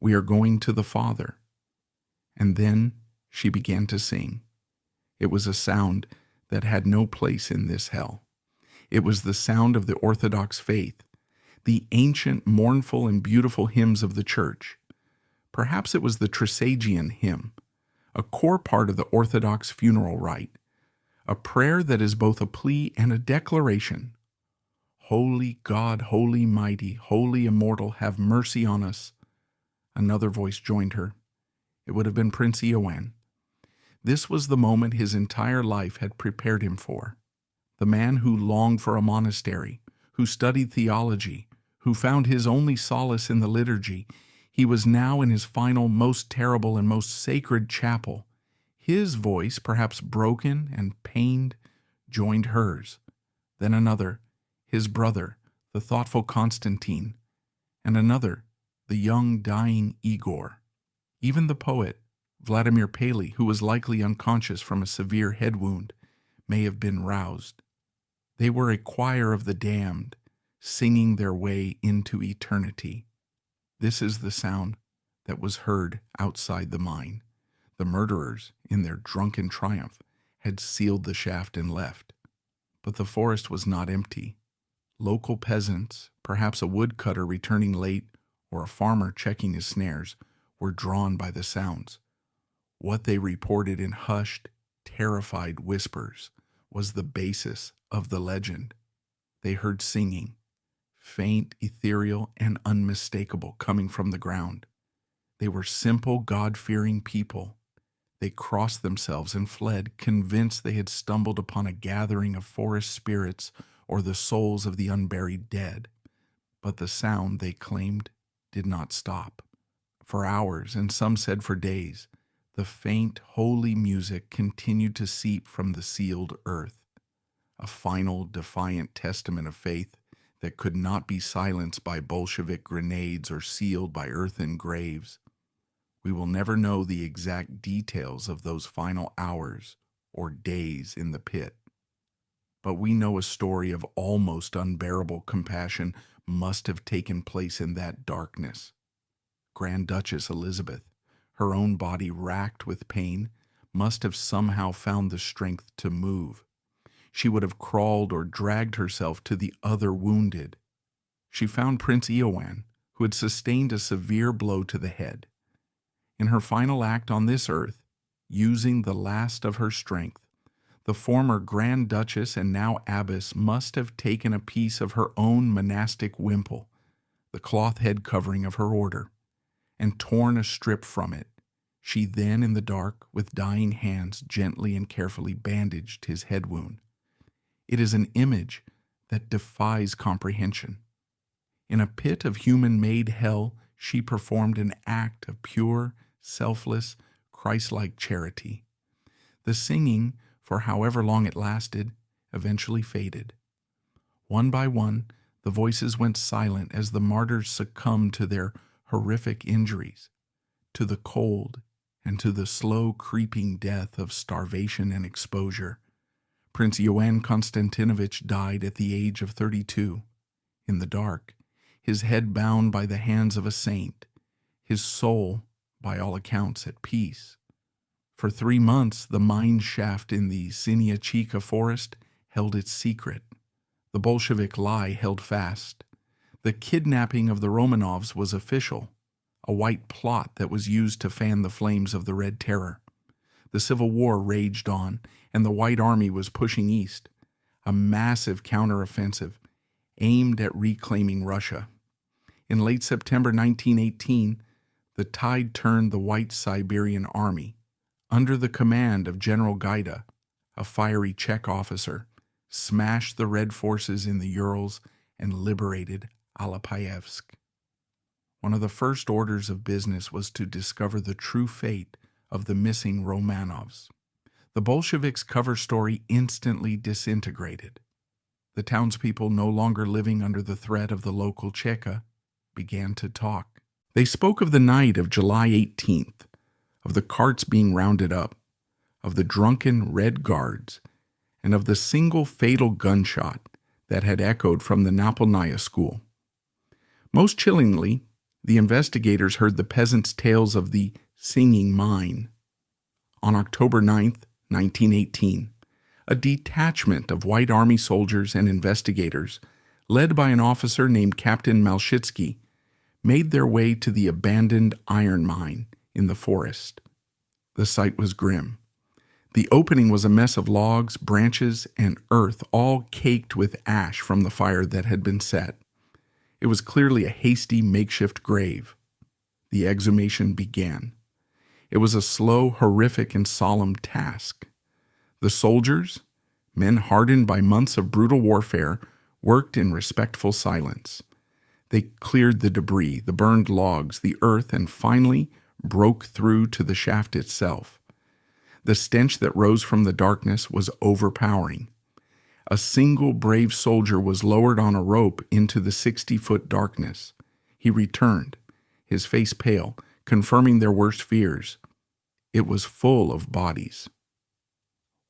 We are going to the Father." And then she began to sing. It was a sound that had no place in this hell. It was the sound of the Orthodox faith, the ancient, mournful, and beautiful hymns of the Church. Perhaps it was the Trisagion hymn, a core part of the Orthodox funeral rite, a prayer that is both a plea and a declaration. "Holy God, holy mighty, holy immortal, have mercy on us." Another voice joined her. It would have been Prince Ioann. This was the moment his entire life had prepared him for. The man who longed for a monastery, who studied theology, who found his only solace in the liturgy, he was now in his final, most terrible, and most sacred chapel. His voice, perhaps broken and pained, joined hers. Then another, his brother, the thoughtful Konstantin, and another, the young, dying Igor. Even the poet, Vladimir Paley, who was likely unconscious from a severe head wound, may have been roused. They were a choir of the damned, singing their way into eternity. This is the sound that was heard outside the mine. The murderers, in their drunken triumph, had sealed the shaft and left. But the forest was not empty. Local peasants, perhaps a woodcutter returning late or a farmer checking his snares, were drawn by the sounds. What they reported in hushed, terrified whispers was the basis of the legend. They heard singing, faint, ethereal, and unmistakable, coming from the ground. They were simple, God-fearing people. They crossed themselves and fled, convinced they had stumbled upon a gathering of forest spirits or the souls of the unburied dead. But the sound, they claimed, did not stop. For hours, and some said for days, the faint, holy music continued to seep from the sealed earth, a final, defiant testament of faith that could not be silenced by Bolshevik grenades or sealed by earthen graves. We will never know the exact details of those final hours or days in the pit, but we know a story of almost unbearable compassion must have taken place in that darkness. Grand Duchess Elizabeth, her own body racked with pain, must have somehow found the strength to move. She would have crawled or dragged herself to the other wounded. She found Prince Ioann, who had sustained a severe blow to the head. In her final act on this earth, using the last of her strength, the former Grand Duchess and now Abbess must have taken a piece of her own monastic wimple, the cloth head covering of her order, and torn a strip from it. She then, in the dark, with dying hands, gently and carefully bandaged his head wound. It is an image that defies comprehension. In a pit of human-made hell, she performed an act of pure, selfless, Christ-like charity. The singing, for however long it lasted, eventually faded. One by one, the voices went silent as the martyrs succumbed to their horrific injuries, to the cold and to the slow creeping death of starvation and exposure. Prince Ioann Konstantinovich died at the age of 32, in the dark, his head bound by the hands of a saint, his soul, by all accounts, at peace. For 3 months, the mine shaft in the Sinia forest held its secret. The Bolshevik lie held fast. The kidnapping of the Romanovs was official, a white plot that was used to fan the flames of the Red Terror. The Civil War raged on, and the White Army was pushing east, a massive counteroffensive aimed at reclaiming Russia. In late September 1918, the tide turned. The White Siberian Army, under the command of General Gaida, a fiery Czech officer, smashed the Red forces in the Urals and liberated Alapayevsk. One of the first orders of business was to discover the true fate of the missing Romanovs. The Bolsheviks' cover story instantly disintegrated. The townspeople, no longer living under the threat of the local Cheka, began to talk. They spoke of the night of July 18th, of the carts being rounded up, of the drunken Red Guards, and of the single fatal gunshot that had echoed from the Napolnaya school. Most chillingly, the investigators heard the peasants' tales of the singing mine. On October 9th, 1918, a detachment of White Army soldiers and investigators, led by an officer named Captain Malshitsky, made their way to the abandoned iron mine in the forest. The sight was grim. The opening was a mess of logs, branches, and earth, all caked with ash from the fire that had been set. It was clearly a hasty makeshift grave. The exhumation began. It was a slow, horrific, and solemn task. The soldiers, men hardened by months of brutal warfare, worked in respectful silence. They cleared the debris, the burned logs, the earth, and finally broke through to the shaft itself. The stench that rose from the darkness was overpowering. A single brave soldier was lowered on a rope into the 60-foot darkness. He returned, his face pale, confirming their worst fears. It was full of bodies.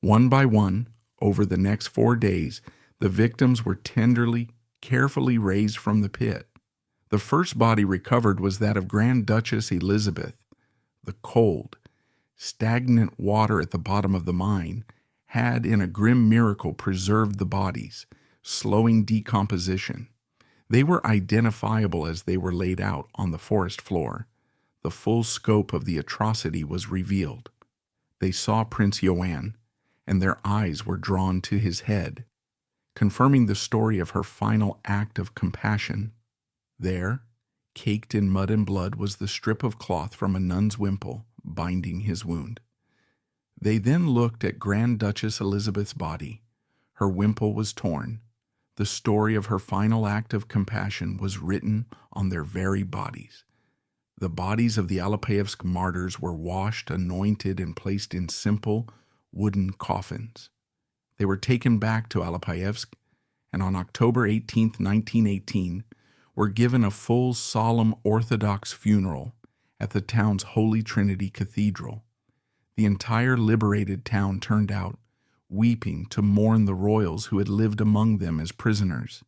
One by one, over the next 4 days, the victims were tenderly, carefully raised from the pit. The first body recovered was that of Grand Duchess Elizabeth. The cold, stagnant water at the bottom of the mine had in a grim miracle preserved the bodies, slowing decomposition. They were identifiable as they were laid out on the forest floor. The full scope of the atrocity was revealed. They saw Prince Ioann, and their eyes were drawn to his head, confirming the story of her final act of compassion. There, caked in mud and blood, was the strip of cloth from a nun's wimple binding his wound. They then looked at Grand Duchess Elizabeth's body. Her wimple was torn. The story of her final act of compassion was written on their very bodies. The bodies of the Alapayevsk martyrs were washed, anointed, and placed in simple wooden coffins. They were taken back to Alapayevsk, and on October 18, 1918, were given a full, solemn Orthodox funeral at the town's Holy Trinity Cathedral. The entire liberated town turned out, weeping to mourn the royals who had lived among them as prisoners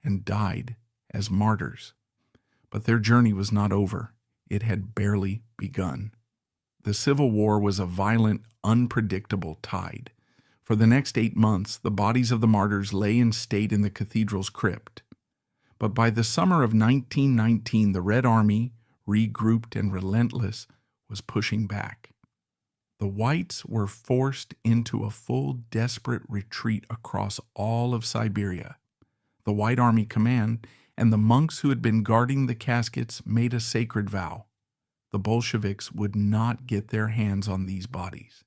and died as martyrs. But their journey was not over. It had barely begun. The Civil War was a violent, unpredictable tide. For the next 8 months, the bodies of the martyrs lay in state in the cathedral's crypt. But by the summer of 1919, the Red Army, regrouped and relentless, was pushing back. The Whites were forced into a full, desperate retreat across all of Siberia. The White Army Command and the monks who had been guarding the caskets made a sacred vow. The Bolsheviks would not get their hands on these bodies.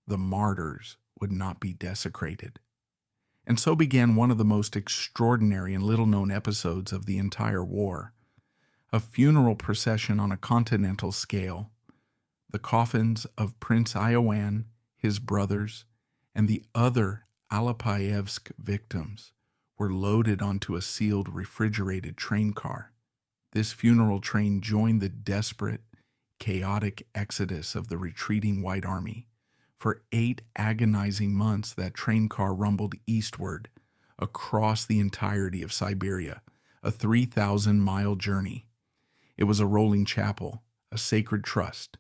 The martyrs would not be desecrated. And so began one of the most extraordinary and little-known episodes of the entire war. A funeral procession on a continental scale. The coffins of Prince Ioann, his brothers, and the other Alapayevsk victims were loaded onto a sealed, refrigerated train car. This funeral train joined the desperate, chaotic exodus of the retreating White Army. For 8 agonizing months, that train car rumbled eastward across the entirety of Siberia, a 3,000-mile journey. It was a rolling chapel, a sacred trust,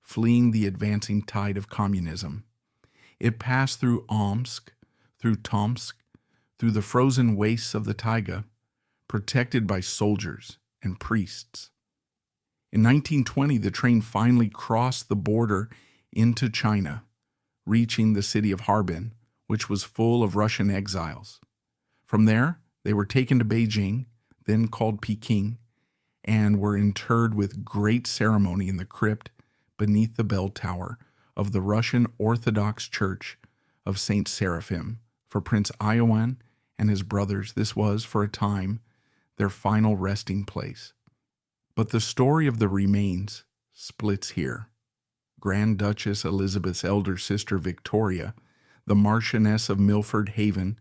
fleeing the advancing tide of communism. It passed through Omsk, through Tomsk, through the frozen wastes of the taiga, protected by soldiers and priests. In 1920, the train finally crossed the border into China, reaching the city of Harbin, which was full of Russian exiles. From there, they were taken to Beijing, then called Peking, and were interred with great ceremony in the crypt beneath the bell tower of the Russian Orthodox Church of St. Seraphim. For Prince Ioann and his brothers, this was, for a time, their final resting place. But the story of the remains splits here. Grand Duchess Elizabeth's elder sister Victoria, the Marchioness of Milford Haven,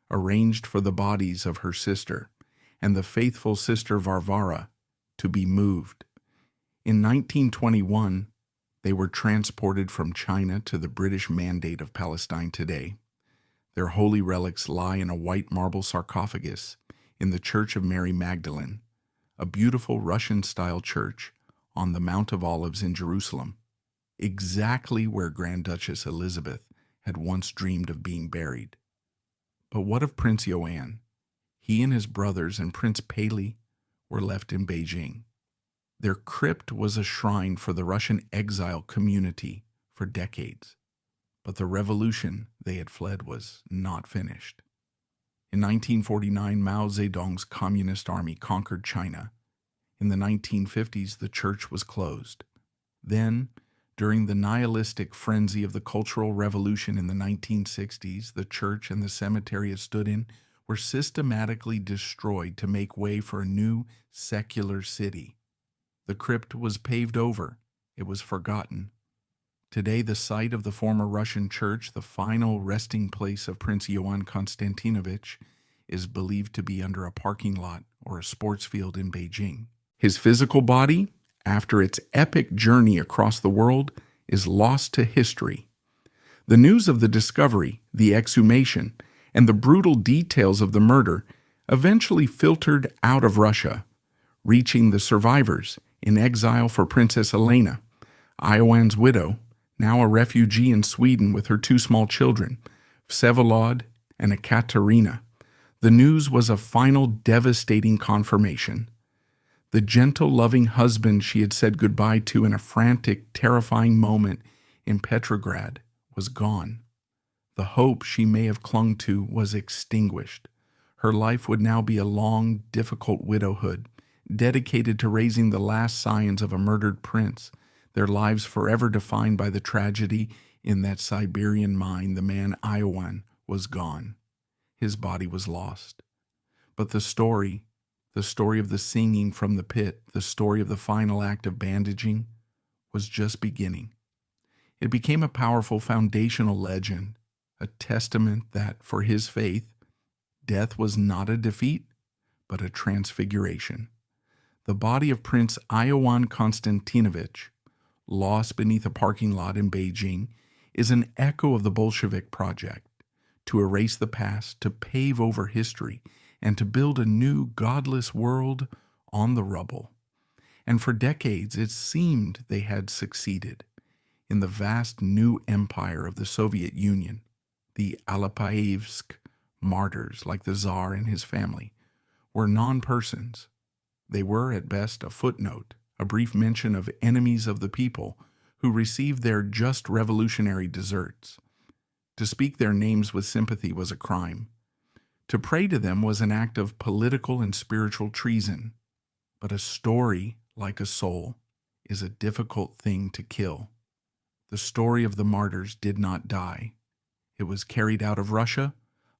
arranged for the bodies of her sister and the faithful sister Varvara to be moved. In 1921, they were transported from China to the British Mandate of Palestine today. Their holy relics lie in a white marble sarcophagus in the Church of Mary Magdalene, a beautiful Russian-style church on the Mount of Olives in Jerusalem, exactly where Grand Duchess Elizabeth had once dreamed of being buried. But what of Prince Ioann? He and his brothers and Prince Paley were left in Beijing. Their crypt was a shrine for the Russian exile community for decades. But the revolution they had fled was not finished. In 1949, Mao Zedong's Communist Army conquered China. In the 1950s, the church was closed. Then, during the nihilistic frenzy of the Cultural Revolution in the 1960s, the church and the cemetery it stood in were systematically destroyed to make way for a new secular city. The crypt was paved over. It was forgotten. Today, the site of the former Russian church, the final resting place of Prince Ioann Konstantinovich, is believed to be under a parking lot or a sports field in Beijing. His physical body, after its epic journey across the world, is lost to history. The news of the discovery, the exhumation, and the brutal details of the murder eventually filtered out of Russia, reaching the survivors in exile for Princess Elena, Iowann's widow, now a refugee in Sweden with her 2 small children, Vsevolod, and Ekaterina, the news was a final devastating confirmation. The gentle, loving husband she had said goodbye to in a frantic, terrifying moment in Petrograd was gone. The hope she may have clung to was extinguished. Her life would now be a long, difficult widowhood, dedicated to raising the last scions of a murdered prince, their lives forever defined by the tragedy in that Siberian mine. The man Ioann was gone. His body was lost. But the story of the singing from the pit, the story of the final act of bandaging, was just beginning. It became a powerful foundational legend, a testament that, for his faith, death was not a defeat, but a transfiguration. The body of Prince Ioann Konstantinovich, lost beneath a parking lot in Beijing, is an echo of the Bolshevik project to erase the past, to pave over history, and to build a new godless world on the rubble. And for decades it seemed they had succeeded. In the vast new empire of the Soviet Union, the Alapayevsk martyrs, like the Tsar and his family, were non-persons. They were, at best, a footnote, a brief mention of enemies of the people who received their just revolutionary deserts. To speak their names with sympathy was a crime. To pray to them was an act of political and spiritual treason. But a story, like a soul, is a difficult thing to kill. The story of the martyrs did not die. It was carried out of Russia,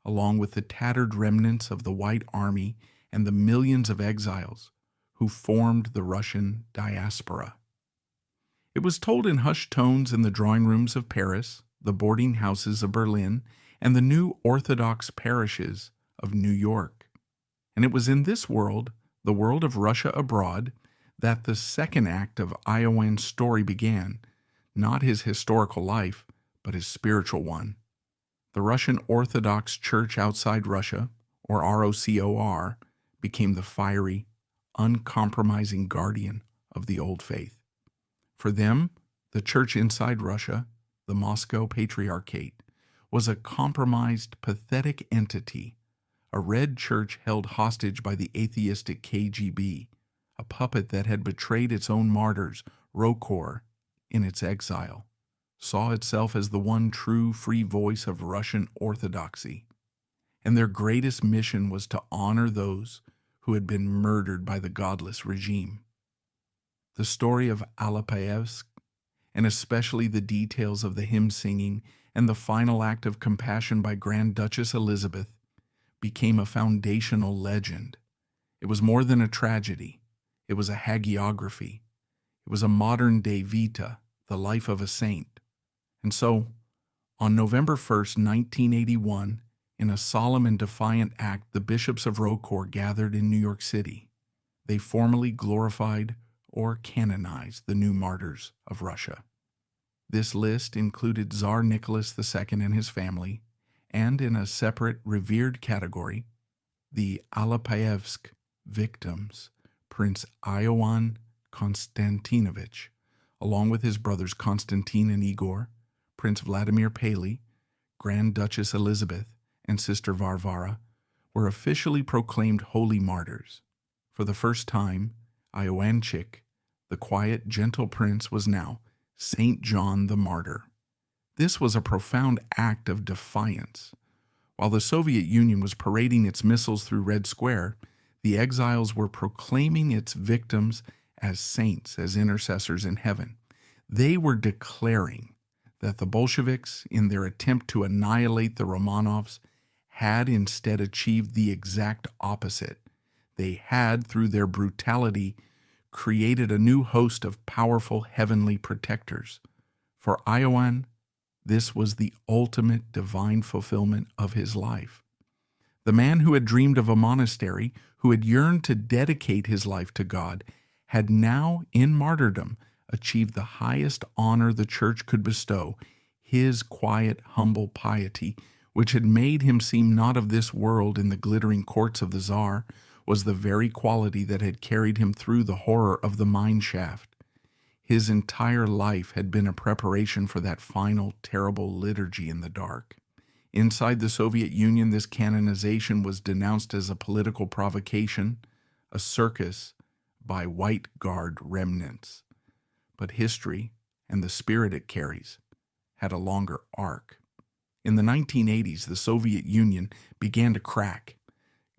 along with the tattered remnants of the White Army and the millions of exiles who formed the Russian diaspora. It was told in hushed tones in the drawing rooms of Paris, the boarding houses of Berlin, and the new Orthodox parishes of New York. And it was in this world, the world of Russia abroad, that the second act of Iowann's story began, not his historical life, but his spiritual one. The Russian Orthodox Church outside Russia, or ROCOR, became the fiery, uncompromising guardian of the old faith. For them, the church inside Russia, the Moscow Patriarchate, was a compromised, pathetic entity, a red church held hostage by the atheistic KGB, a puppet that had betrayed its own martyrs, ROCOR, in its exile, saw itself as the one true free voice of Russian Orthodoxy. And their greatest mission was to honor those who had been murdered by the godless regime. The story of Alapayevsk, and especially the details of the hymn singing and the final act of compassion by Grand Duchess Elizabeth, became a foundational legend. It was more than a tragedy. It was a hagiography. It was a modern-day vita, the life of a saint. And so, on November 1st, 1981, in a solemn and defiant act, the bishops of ROCOR gathered in New York City. They formally glorified or canonized the new martyrs of Russia. This list included Tsar Nicholas II and his family, and in a separate, revered category, the Alapayevsk victims, Prince Ioann Konstantinovich, along with his brothers Konstantin and Igor, Prince Vladimir Paley, Grand Duchess Elizabeth, and Sister Varvara, were officially proclaimed holy martyrs. For the first time, Ioanchik, the quiet, gentle prince, was now Saint John the Martyr. This was a profound act of defiance. While the Soviet Union was parading its missiles through Red Square, the exiles were proclaiming its victims as saints, as intercessors in heaven. They were declaring that the Bolsheviks, in their attempt to annihilate the Romanovs, had instead achieved the exact opposite. They had, through their brutality, created a new host of powerful heavenly protectors. For Ioann, this was the ultimate divine fulfillment of his life. The man who had dreamed of a monastery, who had yearned to dedicate his life to God, had now, in martyrdom, achieved the highest honor the Church could bestow, his quiet, humble piety, which had made him seem not of this world in the glittering courts of the Tsar, was the very quality that had carried him through the horror of the mine shaft. His entire life had been a preparation for that final, terrible liturgy in the dark. Inside the Soviet Union, this canonization was denounced as a political provocation, a circus by white guard remnants. But history, and the spirit it carries, had a longer arc. In the 1980s, the Soviet Union began to crack.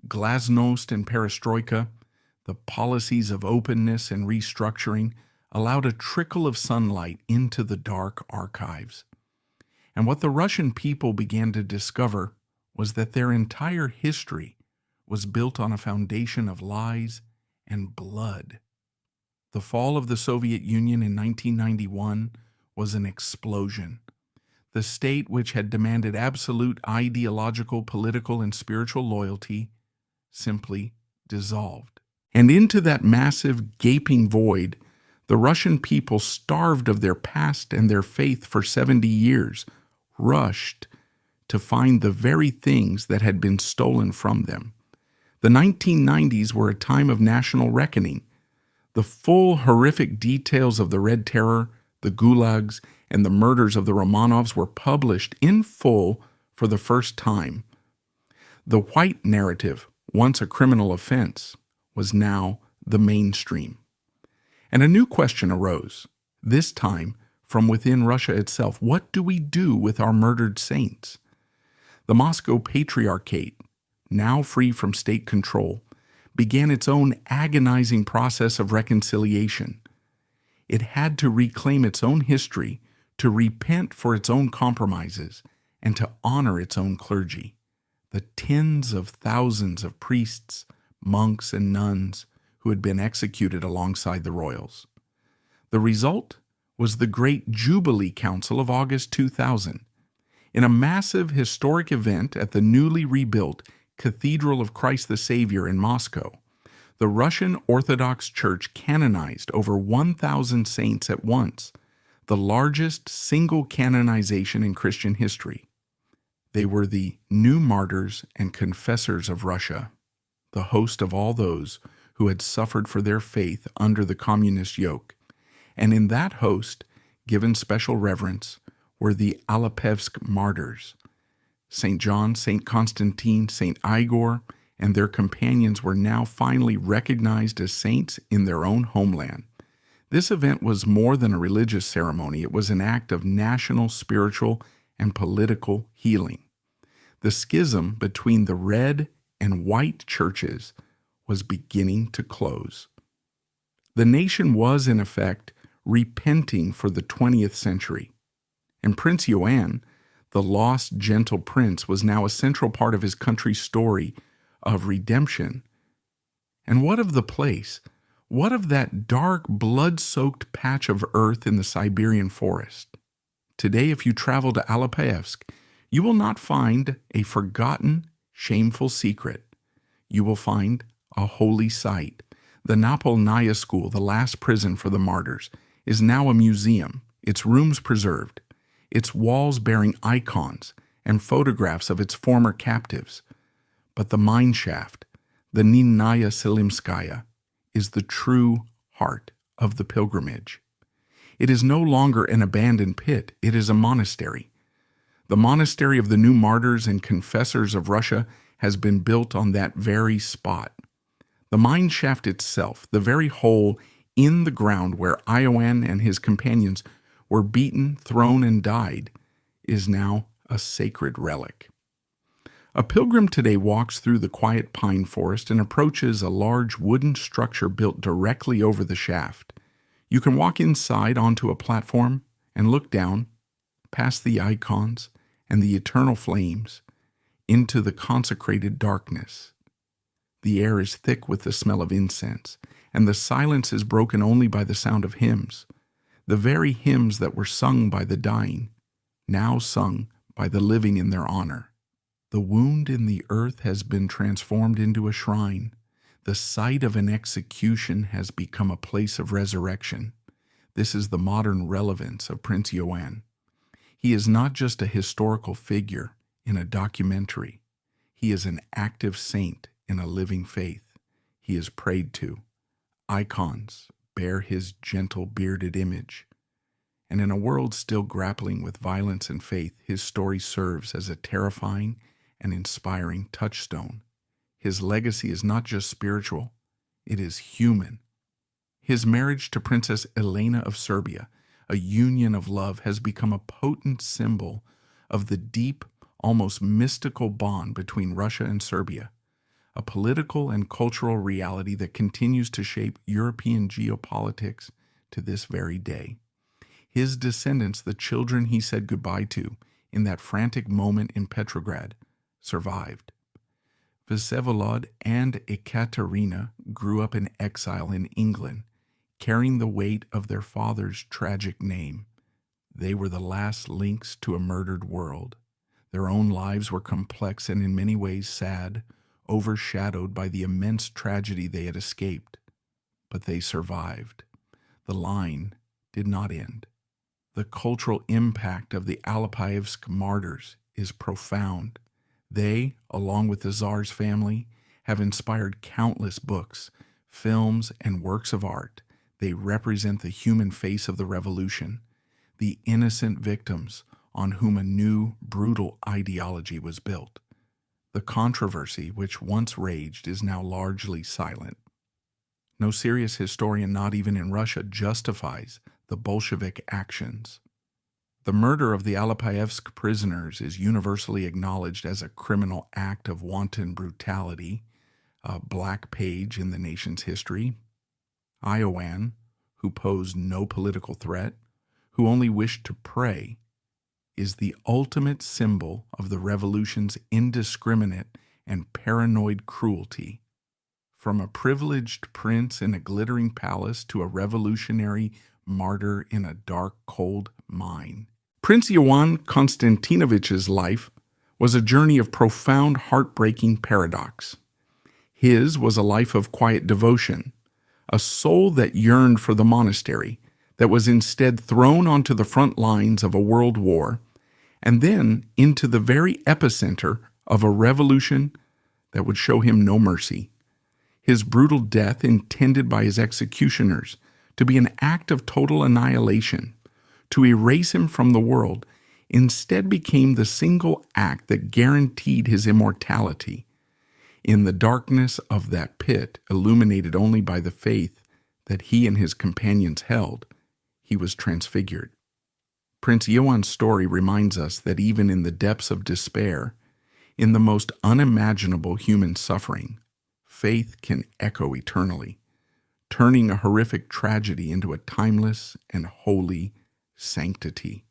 Glasnost and perestroika, the policies of openness and restructuring, allowed a trickle of sunlight into the dark archives. And what the Russian people began to discover was that their entire history was built on a foundation of lies and blood. The fall of the Soviet Union in 1991 was an explosion. The state, which had demanded absolute ideological, political, and spiritual loyalty, simply dissolved. And into that massive, gaping void, the Russian people, starved of their past and their faith for 70 years, rushed to find the very things that had been stolen from them. The 1990s were a time of national reckoning. The full horrific details of the Red Terror, the gulags, and the murders of the Romanovs were published in full for the first time. The white narrative, once a criminal offense, was now the mainstream. And a new question arose, this time from within Russia itself. What do we do with our murdered saints? The Moscow Patriarchate, now free from state control, began its own agonizing process of reconciliation. It had to reclaim its own history, to repent for its own compromises, and to honor its own clergy, the tens of thousands of priests, monks, and nuns who had been executed alongside the royals. The result was the Great Jubilee Council of August 2000. In a massive historic event at the newly rebuilt Cathedral of Christ the Savior in Moscow, the Russian Orthodox Church canonized over 1,000 saints at once, the largest single canonization in Christian history. They were the new martyrs and confessors of Russia, the host of all those who had suffered for their faith under the communist yoke. And in that host, given special reverence, were the Alapayevsk martyrs. St. John, St. Constantine, St. Igor, and their companions were now finally recognized as saints in their own homeland. This event was more than a religious ceremony. It was an act of national, spiritual, and political healing. The schism between the red and white churches was beginning to close. The nation was, in effect, repenting for the 20th century. And Prince Ioann, the lost, gentle prince, was now a central part of his country's story of redemption. And what of the place? What of that dark, blood-soaked patch of earth in the Siberian forest? Today, if you travel to Alapayevsk, you will not find a forgotten, shameful secret. You will find a holy site. The Napolnaya School, the last prison for the martyrs, is now a museum, its rooms preserved, its walls bearing icons and photographs of its former captives. But the mine shaft, the Ninaya Selimskaya, is the true heart of the pilgrimage. It is no longer an abandoned pit, it is a monastery. The monastery of the new martyrs and confessors of Russia has been built on that very spot. The mine shaft itself, the very hole in the ground where Ioann and his companions were beaten, thrown, and died, is now a sacred relic. A pilgrim today walks through the quiet pine forest and approaches a large wooden structure built directly over the shaft. You can walk inside onto a platform and look down, past the icons and the eternal flames, into the consecrated darkness. The air is thick with the smell of incense, and the silence is broken only by the sound of hymns, the very hymns that were sung by the dying, now sung by the living in their honor. The wound in the earth has been transformed into a shrine. The site of an execution has become a place of resurrection. This is the modern relevance of Prince Ioann. He is not just a historical figure in a documentary. He is an active saint in a living faith. He is prayed to. Icons bear his gentle bearded image. And in a world still grappling with violence and faith, his story serves as a terrifying and inspiring touchstone. His legacy is not just spiritual, it is human. His marriage to Princess Elena of Serbia, a union of love, has become a potent symbol of the deep, almost mystical bond between Russia and Serbia, a political and cultural reality that continues to shape European geopolitics to this very day. His descendants, the children he said goodbye to in that frantic moment in Petrograd, survived. Vsevolod and Ekaterina grew up in exile in England, carrying the weight of their father's tragic name. They were the last links to a murdered world. Their own lives were complex and in many ways sad, overshadowed by the immense tragedy they had escaped. But they survived. The line did not end. The cultural impact of the Alapayevsk martyrs is profound. They, along with the Tsar's family, have inspired countless books, films, and works of art. They represent the human face of the revolution, the innocent victims on whom a new, brutal ideology was built. The controversy which once raged is now largely silent. No serious historian, not even in Russia, justifies the Bolshevik actions. The murder of the Alapayevsk prisoners is universally acknowledged as a criminal act of wanton brutality, a black page in the nation's history. Ioann, who posed no political threat, who only wished to pray, is the ultimate symbol of the revolution's indiscriminate and paranoid cruelty. From a privileged prince in a glittering palace to a revolutionary martyr in a dark, cold mine. Prince Ioann Konstantinovich's life was a journey of profound, heartbreaking paradox. His was a life of quiet devotion, a soul that yearned for the monastery, that was instead thrown onto the front lines of a world war, and then into the very epicenter of a revolution that would show him no mercy. His brutal death, intended by his executioners to be an act of total annihilation, to erase him from the world, instead became the single act that guaranteed his immortality. In the darkness of that pit, illuminated only by the faith that he and his companions held, he was transfigured. Prince Ioann's story reminds us that even in the depths of despair, in the most unimaginable human suffering, faith can echo eternally, turning a horrific tragedy into a timeless and holy sanctity.